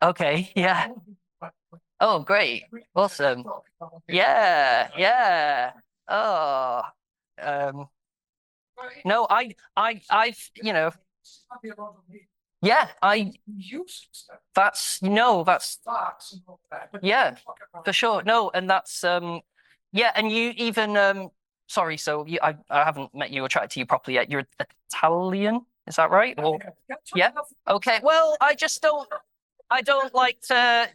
[SPEAKER 1] Okay, yeah. Oh, great. Awesome. Yeah. Oh, no, I've, yeah, yeah, for sure. No, and that's, yeah, and you even, sorry, so I haven't met you or chatted to you properly yet. You're Italian, is that right? Or, yeah. Okay. Well, I don't like to,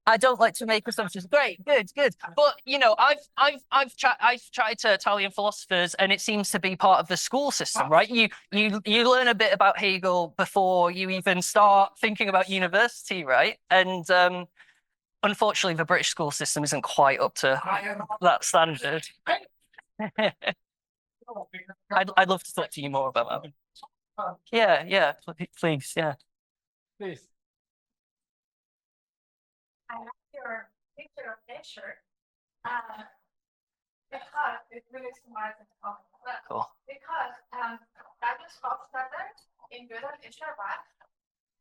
[SPEAKER 1] I don't like to make assumptions. Great, good. But I've tried to Italian philosophers, and it seems to be part of the school system, right? You learn a bit about Hegel before you even start thinking about university, right? And unfortunately, the British school system isn't quite up to that standard. I'd love to talk to you more about that. Yeah, please, yeah.
[SPEAKER 5] Please. I like your picture of nature because it really smarts and
[SPEAKER 1] Cool.
[SPEAKER 5] Because Douglas Hofstadter in Goyal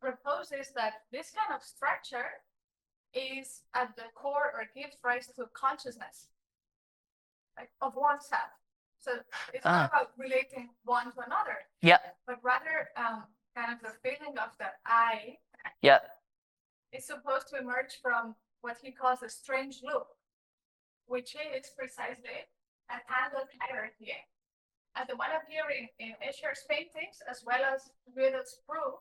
[SPEAKER 5] proposes that this kind of structure is at the core or gives rise to consciousness, like of oneself. So it's not about relating one to another.
[SPEAKER 1] Yeah.
[SPEAKER 5] But rather kind of the feeling of the I.
[SPEAKER 1] Yeah.
[SPEAKER 5] Is supposed to emerge from what he calls a strange loop, which is precisely an angled hierarchy. And the one appearing in Escher's paintings, as well as Goyal's proof,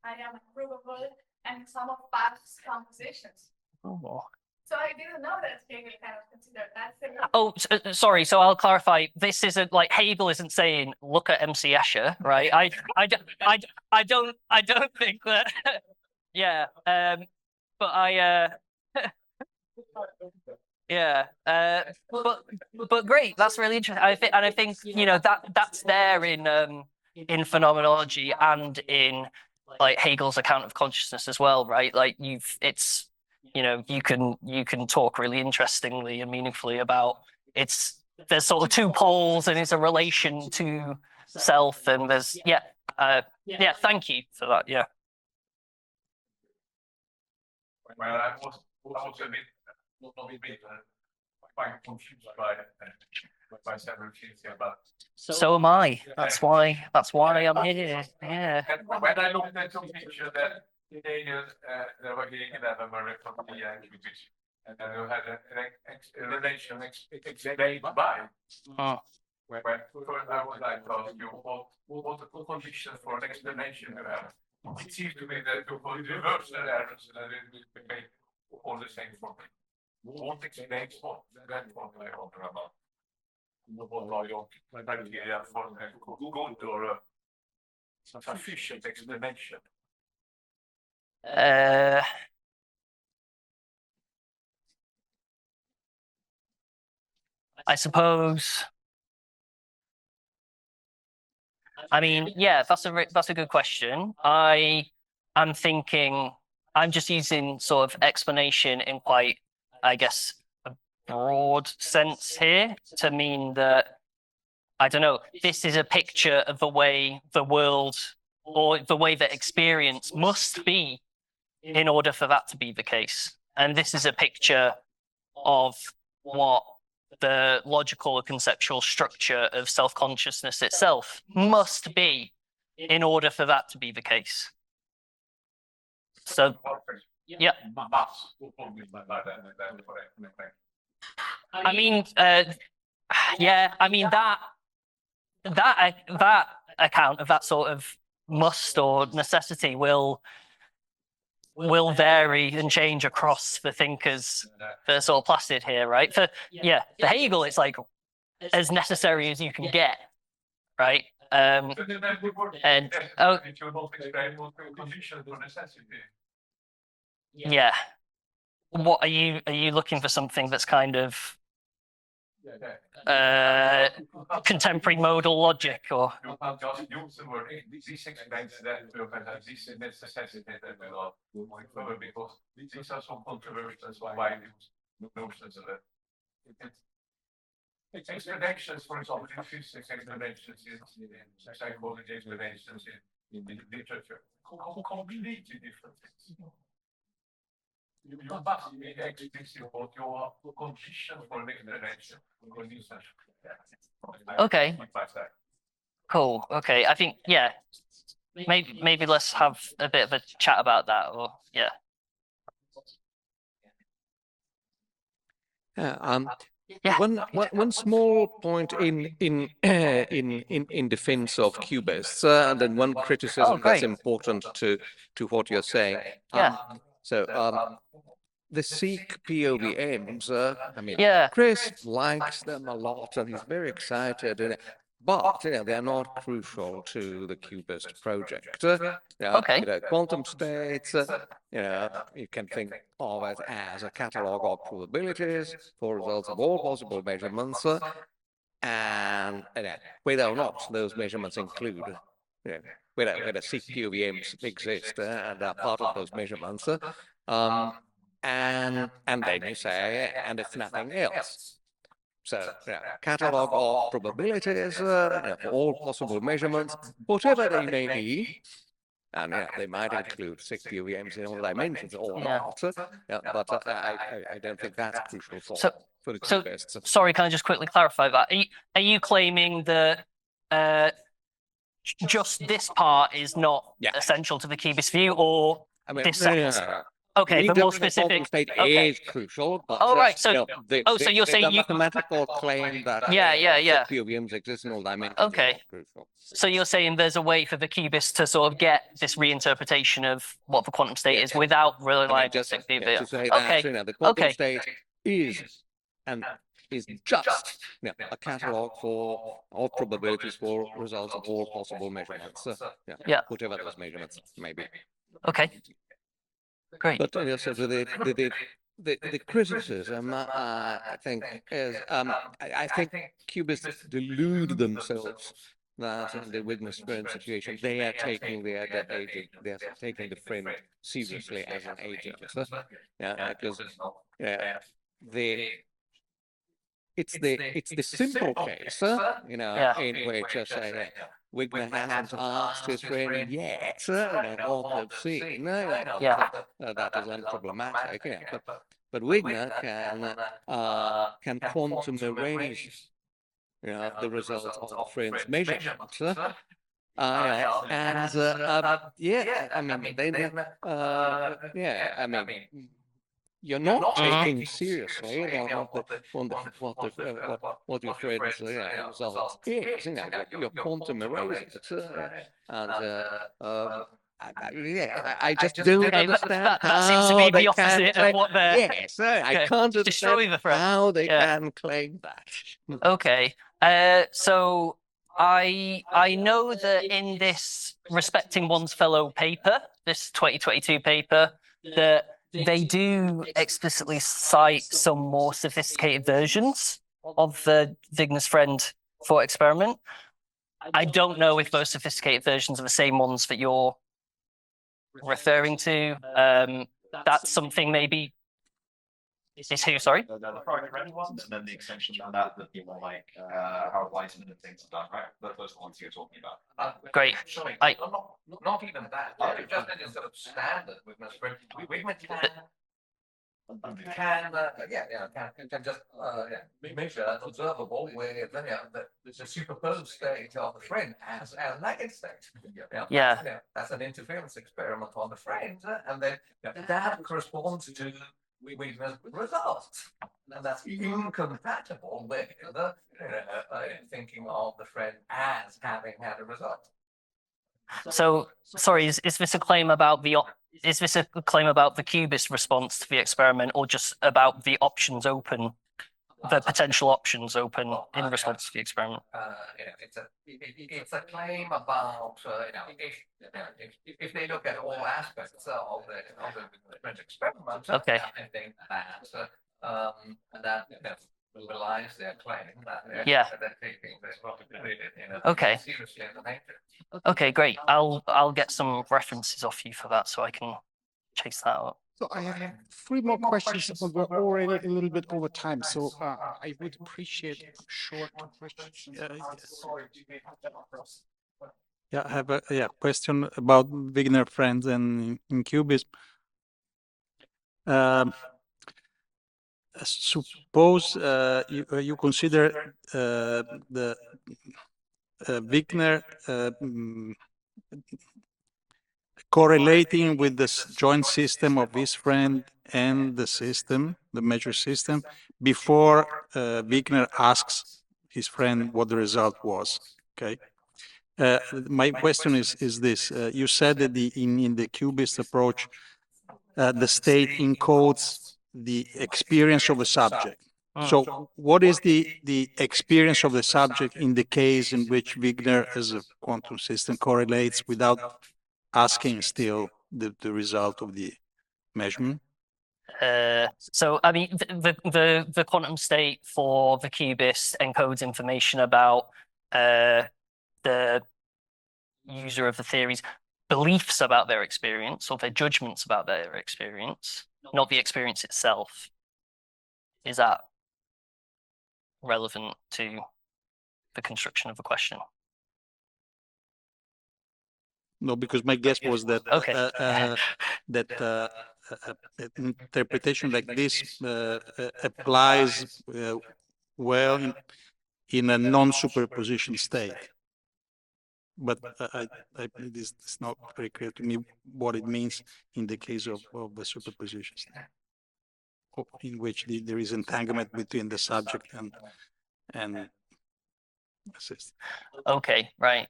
[SPEAKER 5] I am provable, and some of Bach's compositions.
[SPEAKER 1] Oh.
[SPEAKER 5] So I didn't know that Hegel kind of considered that.
[SPEAKER 1] Oh, sorry. So I'll clarify. This isn't like Hegel isn't saying look at MC Escher, right? I don't think that. Yeah. But I yeah. But great. That's really interesting. I think that's there in phenomenology and in like Hegel's account of consciousness as well, right? Like it's you can talk really interestingly and meaningfully about there's sort of two poles and it's a relation to self, and there's thank you for that. Yeah.
[SPEAKER 6] Well, I was a bit, quite confused by several things here, but.
[SPEAKER 1] So am I. That's why I'm here. Yeah.
[SPEAKER 6] And when I looked at some picture that Hegel, there were Hegel and Marie from the QBism, and then you had a relation explained by.
[SPEAKER 1] Oh.
[SPEAKER 6] When first I would like to ask you what the conditions for an explanation you have. It seems to me that you put reversal errors and it will make all the same for me. What explains what? That's what I wonder about. What are your criteria for a good or a sufficient explanation?
[SPEAKER 1] I suppose. I mean, yeah, that's a good question. I'm thinking I'm just using sort of explanation in quite, I guess, a broad sense here to mean that I don't know. This is a picture of the way the world or the way that experience must be in order for that to be the case. And this is a picture of what the logical or conceptual structure of self-consciousness itself must be in order for that to be the case. So, yeah. I mean, yeah, I mean that account of that sort of must or necessity will vary and change across the thinkers that are sort of plotted here, right? For Hegel, it's like as necessary as you can get, right? And yeah, what are you looking for something that's kind of contemporary modal logic, or
[SPEAKER 6] You can't just use the word this explains that this is necessity that we are going further because these are some controversial why notions of it. Explanations, for example, in physics, explanations in psychology, explanations in literature, completely different things. You must be explicit about your condition for an explanation.
[SPEAKER 1] Okay. Cool. Okay. I think maybe let's have a bit of a chat about that. Or yeah.
[SPEAKER 3] Yeah. One small point in defense of cubists, and then one criticism that's important to what you're saying. The Sikh POVMs, I mean, Chris likes them a lot and he's very excited, but they're not crucial to the QBist project. Quantum states, you can think of it as a catalog of probabilities for results of all possible measurements, and whether or not those measurements include, whether Sikh POVMs exist and are part of those measurements. And then you say, and if nothing else. So, catalog of probabilities for all possible measurements, whatever they may be, and they might include Sikh POVMs in all dimensions or not, but I don't think that's crucial for the QBists.
[SPEAKER 1] Sorry, can I just quickly clarify that? Are you claiming that just this part is not essential to the QBist view, or this? Okay, but more specific.
[SPEAKER 3] State is crucial, but
[SPEAKER 1] right. So, so you're saying
[SPEAKER 3] the mathematical claim that POVMs exist in all dimensions.
[SPEAKER 1] Okay.
[SPEAKER 3] Is crucial.
[SPEAKER 1] So you're saying there's a way for the QBist to sort of get this reinterpretation of what the quantum state is without relying on Sikh POVM.
[SPEAKER 3] To say that the quantum state is just a catalog of probabilities for results of all possible measurements. Whatever those measurements may be.
[SPEAKER 1] Okay. Great.
[SPEAKER 7] But also the criticism, I think, is I think Cubists delude themselves that in the witness-friend situation they are taking the agent, they are taking the friend seriously as an agent. Yeah, because it's the simple case,
[SPEAKER 1] Yeah.
[SPEAKER 7] in which I say Wigner hasn't asked his friend yet, what they've seen.
[SPEAKER 1] Yeah.
[SPEAKER 7] That is unproblematic. Yeah, but Wigner can quantum erase, the result of the friend's measurements. Yeah, I mean, I mean, you're not taking seriously, what your friend's result is. You're quantum erasing it, and I just don't
[SPEAKER 1] Okay,
[SPEAKER 7] understand
[SPEAKER 1] that seems to
[SPEAKER 7] how
[SPEAKER 1] be
[SPEAKER 7] they
[SPEAKER 1] the opposite
[SPEAKER 7] can
[SPEAKER 1] of what they're.
[SPEAKER 7] Yes, I
[SPEAKER 1] Okay,
[SPEAKER 7] can't
[SPEAKER 1] destroy
[SPEAKER 7] understand
[SPEAKER 1] the friend.
[SPEAKER 7] how they
[SPEAKER 1] Yeah.
[SPEAKER 7] can claim that.
[SPEAKER 1] Okay. So I know that in this respecting one's fellow paper, this 2022 paper, that they do explicitly cite some more sophisticated versions of the Wigner's friend thought experiment. I don't know if those sophisticated versions are the same ones that you're referring to. That's something maybe. Is who? Sorry.
[SPEAKER 8] The private ready ones, and then the extension of that would be more like Harald and things like that, right? Those are the ones you're talking about.
[SPEAKER 1] Great.
[SPEAKER 6] Sorry,
[SPEAKER 1] I-
[SPEAKER 6] not even that. Just in a sort of standard witness friend. Wigner can just measure observable with the superposed state of the friend as an negative state.
[SPEAKER 1] Yeah.
[SPEAKER 6] That's an interference experiment on the friend, and then that corresponds to Wigner's results, and that's incompatible with the thinking of the friend as having had a result.
[SPEAKER 1] So sorry, is this a claim about the QBist response to the experiment, or just about the options open, the potential options open in response to the experiment?
[SPEAKER 6] It's a claim about if they look at all aspects of the experiment.
[SPEAKER 1] Okay.
[SPEAKER 6] I think that belies their claim that
[SPEAKER 1] Yeah.
[SPEAKER 6] they're taking this
[SPEAKER 1] Okay.
[SPEAKER 6] seriously in the nature.
[SPEAKER 1] Okay, great. I'll get some references off you for that, so I can chase that out.
[SPEAKER 2] So I have three more questions, but we're already a little bit over time. So I would appreciate short questions.
[SPEAKER 9] Yeah, I have a question about Wigner friends and in QBism. Suppose you consider the Wigner correlating with the joint system of his friend and the system, the measure system, before Wigner asks his friend what the result was. Okay. My question is this: you said that in the QBist approach, the state encodes the experience of a subject. So, what is the experience of the subject in the case in which Wigner, as a quantum system, correlates without asking still the result of the measurement?
[SPEAKER 1] So I mean, the quantum state for the QBist encodes information about the user of the theory's beliefs about their experience or their judgments about their experience, not the experience itself. Is that relevant to the construction of the question?
[SPEAKER 9] No, because my guess was that
[SPEAKER 1] Okay.
[SPEAKER 9] Interpretation like this applies well in a non-superposition state. But it is not very clear to me what it means in the case of the superposition state, in which there is entanglement between the subject and assist.
[SPEAKER 1] Okay, right.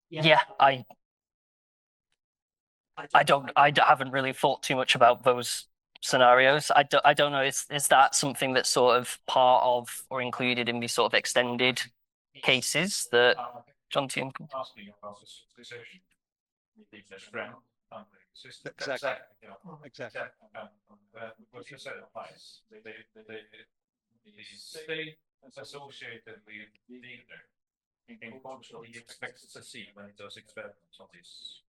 [SPEAKER 1] Yeah, I haven't really thought too much about those scenarios. I don't know. Is that something that's sort of part of or included in these sort of extended cases that John Team?
[SPEAKER 6] deepest friend under the system.
[SPEAKER 7] Exactly.
[SPEAKER 6] You know,
[SPEAKER 7] Exactly.
[SPEAKER 6] what you said applies. The state associated with Wiener in cultural, he expects to see when he does experiments on this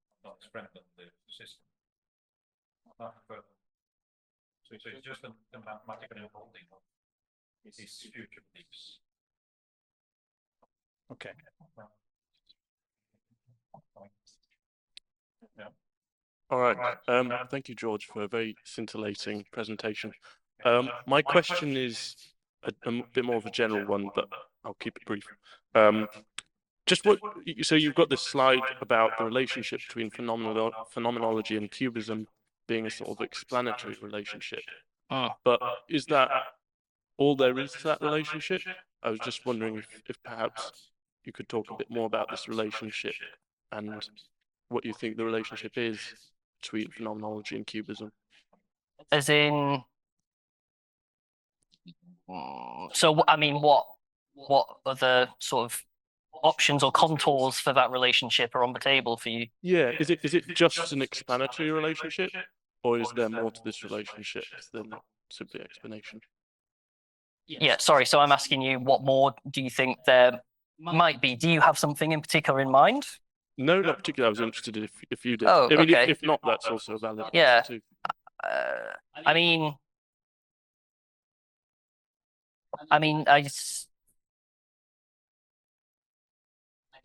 [SPEAKER 6] friend of the system. Not further. So it's just a mathematical unfolding of his future beliefs.
[SPEAKER 9] Okay.
[SPEAKER 6] Yeah.
[SPEAKER 10] All right. Thank you, George, for a very scintillating presentation. My question is a bit more of a general one, but I'll keep it brief. Just so you've got this slide about the relationship between phenomenology and QBism being a sort of explanatory relationship. But is that all there is to that relationship? I was just wondering if perhaps you could talk a bit more about this relationship and what you think the relationship is between phenomenology and QBism.
[SPEAKER 1] As in, so I mean, what other sort of options or contours for that relationship are on the table for you?
[SPEAKER 10] Yeah, is it just an explanatory relationship, or is there more to this relationship than simply explanation?
[SPEAKER 1] Yeah, sorry. So I'm asking you, what more do you think there might be? Do you have something in particular in mind?
[SPEAKER 10] No, not particularly. I was interested if you did.
[SPEAKER 1] Oh,
[SPEAKER 10] I mean,
[SPEAKER 1] okay.
[SPEAKER 10] if not, that's also a valid
[SPEAKER 1] Yeah.
[SPEAKER 10] answer too.
[SPEAKER 1] I mean, I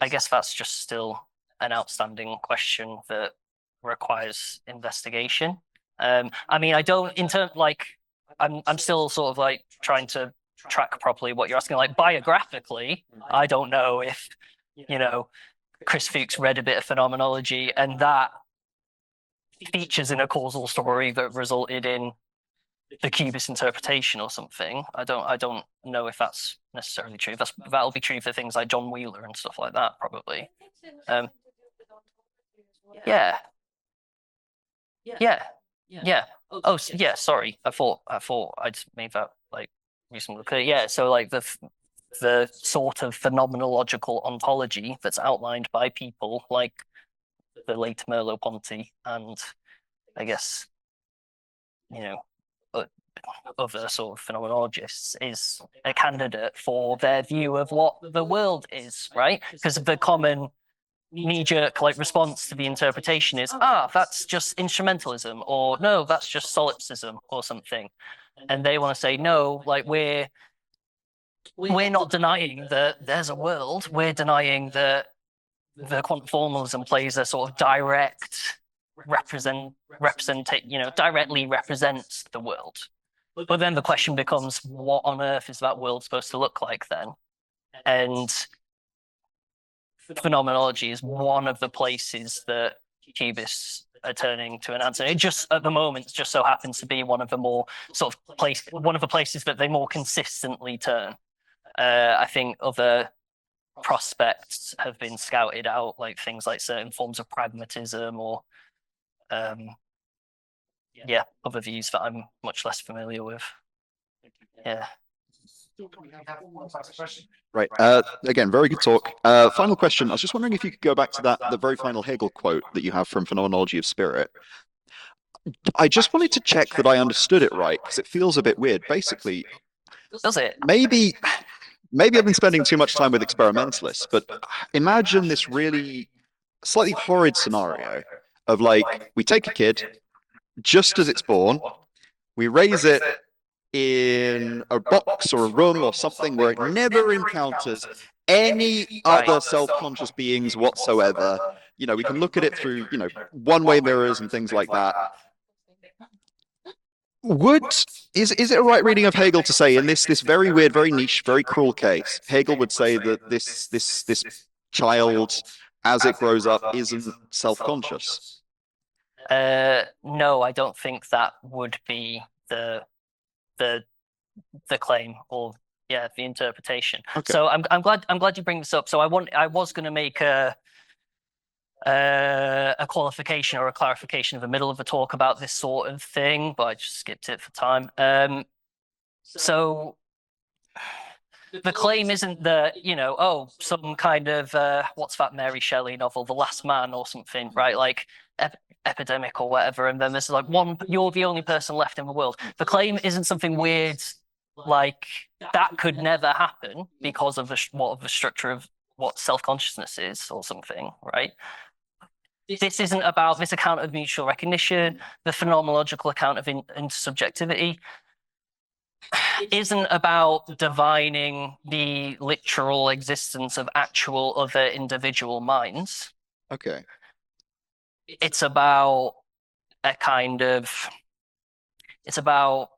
[SPEAKER 1] guess that's just still an outstanding question that requires investigation. I mean, I don't, in terms, like, I'm still sort of like trying to track properly what you're asking. Like, biographically, I don't know if, you know, Chris Fuchs read a bit of phenomenology and that features in a causal story that resulted in the QBist interpretation or something. I don't know if that's necessarily true. That'll be true for things like John Wheeler and stuff like that, probably. Yeah. Oh, yeah. Sorry, I thought I'd made that like reasonably clear. Yeah. So like the sort of phenomenological ontology that's outlined by people like the late Merleau-Ponty and I guess, you know, other sort of phenomenologists is a candidate for their view of what the world is, right? Because the common knee-jerk like response to the interpretation is, that's just instrumentalism, or no, that's just solipsism or something. And they want to say, no, like we're not denying that there's a world, we're denying that the quantum formalism plays a sort of direct directly represents the world. But then the question becomes, what on earth is that world supposed to look like then? And phenomenology is one of the places that QBists are turning to an answer. It just, at the moment, just so happens to be one of the more sort of one of the places that they more consistently turn. I think other prospects have been scouted out, like things like certain forms of pragmatism or other views that I'm much less familiar with. Yeah.
[SPEAKER 11] Right. Again, very good talk. Final question. I was just wondering if you could go back to the very final Hegel quote that you have from Phenomenology of Spirit. I just wanted to check that I understood it right, because it feels a bit weird. Basically,
[SPEAKER 1] does it?
[SPEAKER 11] Maybe I've been spending too much time with experimentalists, but imagine this really slightly horrid scenario of like, we take a kid just as it's born, we raise it in a box or a room or something where it never encounters any other self-conscious beings whatsoever. You know, we can look at it through, one-way mirrors and things like that. Is it a right reading of Hegel to say in this very weird, very niche, very cruel case, Hegel would say that this child, as it grows up, isn't self-conscious?
[SPEAKER 1] No, I don't think that would be the claim or the interpretation.
[SPEAKER 11] Okay.
[SPEAKER 1] So I'm glad you bring this up. So I was going to make a qualification or a clarification in the middle of the talk about this sort of thing, but I just skipped it for time. So the claim isn't that, you know, oh, some kind of what's that Mary Shelley novel, The Last Man or something, right? Like epidemic or whatever, and then there's like you're the only person left in the world. The claim isn't something weird, like that could never happen because of the structure of what self-consciousness is or something, right? This isn't about this account of mutual recognition, the phenomenological account of intersubjectivity isn't about divining the literal existence of actual other individual minds.
[SPEAKER 11] Okay.
[SPEAKER 1] It's about a kind of, it's about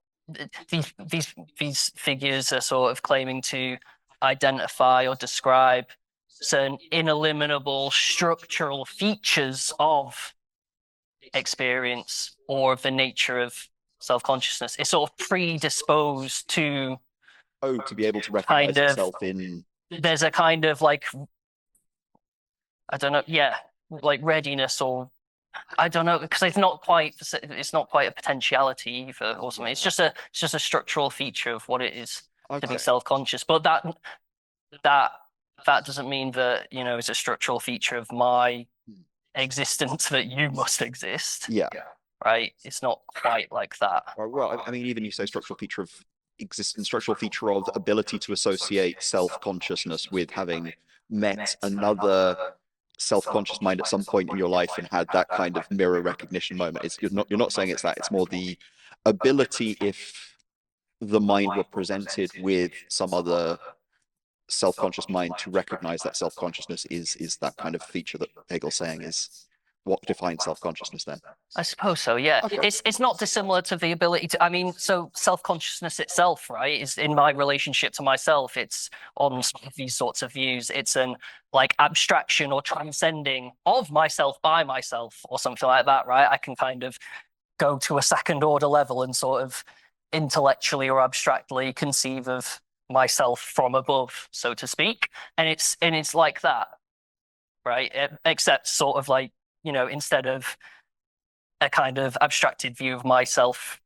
[SPEAKER 1] these figures are sort of claiming to identify or describe certain ineliminable structural features of experience or of the nature of self-consciousness. It's sort of predisposed to
[SPEAKER 11] to be able to recognize
[SPEAKER 1] kind of,
[SPEAKER 11] itself in.
[SPEAKER 1] there's a kind of like, I don't know, yeah, like readiness, or I don't know, because it's not quite a potentiality either or something. It's just a structural feature of what it is to be self-conscious. But that doesn't mean that, you know, it's a structural feature of my existence that you must exist.
[SPEAKER 11] Yeah.
[SPEAKER 1] Right? It's not quite like that.
[SPEAKER 11] Well, I mean, even you say structural feature of existence, structural feature of ability to associate self-consciousness with having met another self-conscious mind at some point in your life and had that kind of mirror recognition moment. You're not saying it's that. It's more the ability, if the mind were presented with some other self-conscious mind, to recognize that self-consciousness is that kind of feature that Hegel's saying is what defines self-consciousness then.
[SPEAKER 1] I suppose so, yeah.
[SPEAKER 11] Okay.
[SPEAKER 1] It's not dissimilar to the ability to, I mean, so self-consciousness itself, right, is in my relationship to myself. It's on these sorts of views. It's an like abstraction or transcending of myself by myself or something like that, right? I can kind of go to a second order level and sort of intellectually or abstractly conceive of myself from above, so to speak. And it's like that, right? Except sort of like, you know, instead of a kind of abstracted view of myself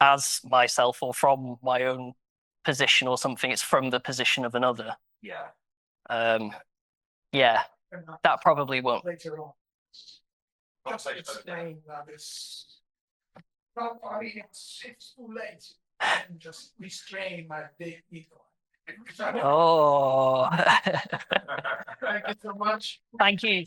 [SPEAKER 1] as myself or from my own position or something, it's from the position of another.
[SPEAKER 6] Yeah.
[SPEAKER 1] Yeah, that probably won't.
[SPEAKER 4] Later on. Just explain this. No, I mean, it's too late. I'm just restrain my big ego.
[SPEAKER 1] Oh.
[SPEAKER 4] Thank you so much.
[SPEAKER 1] Thank you.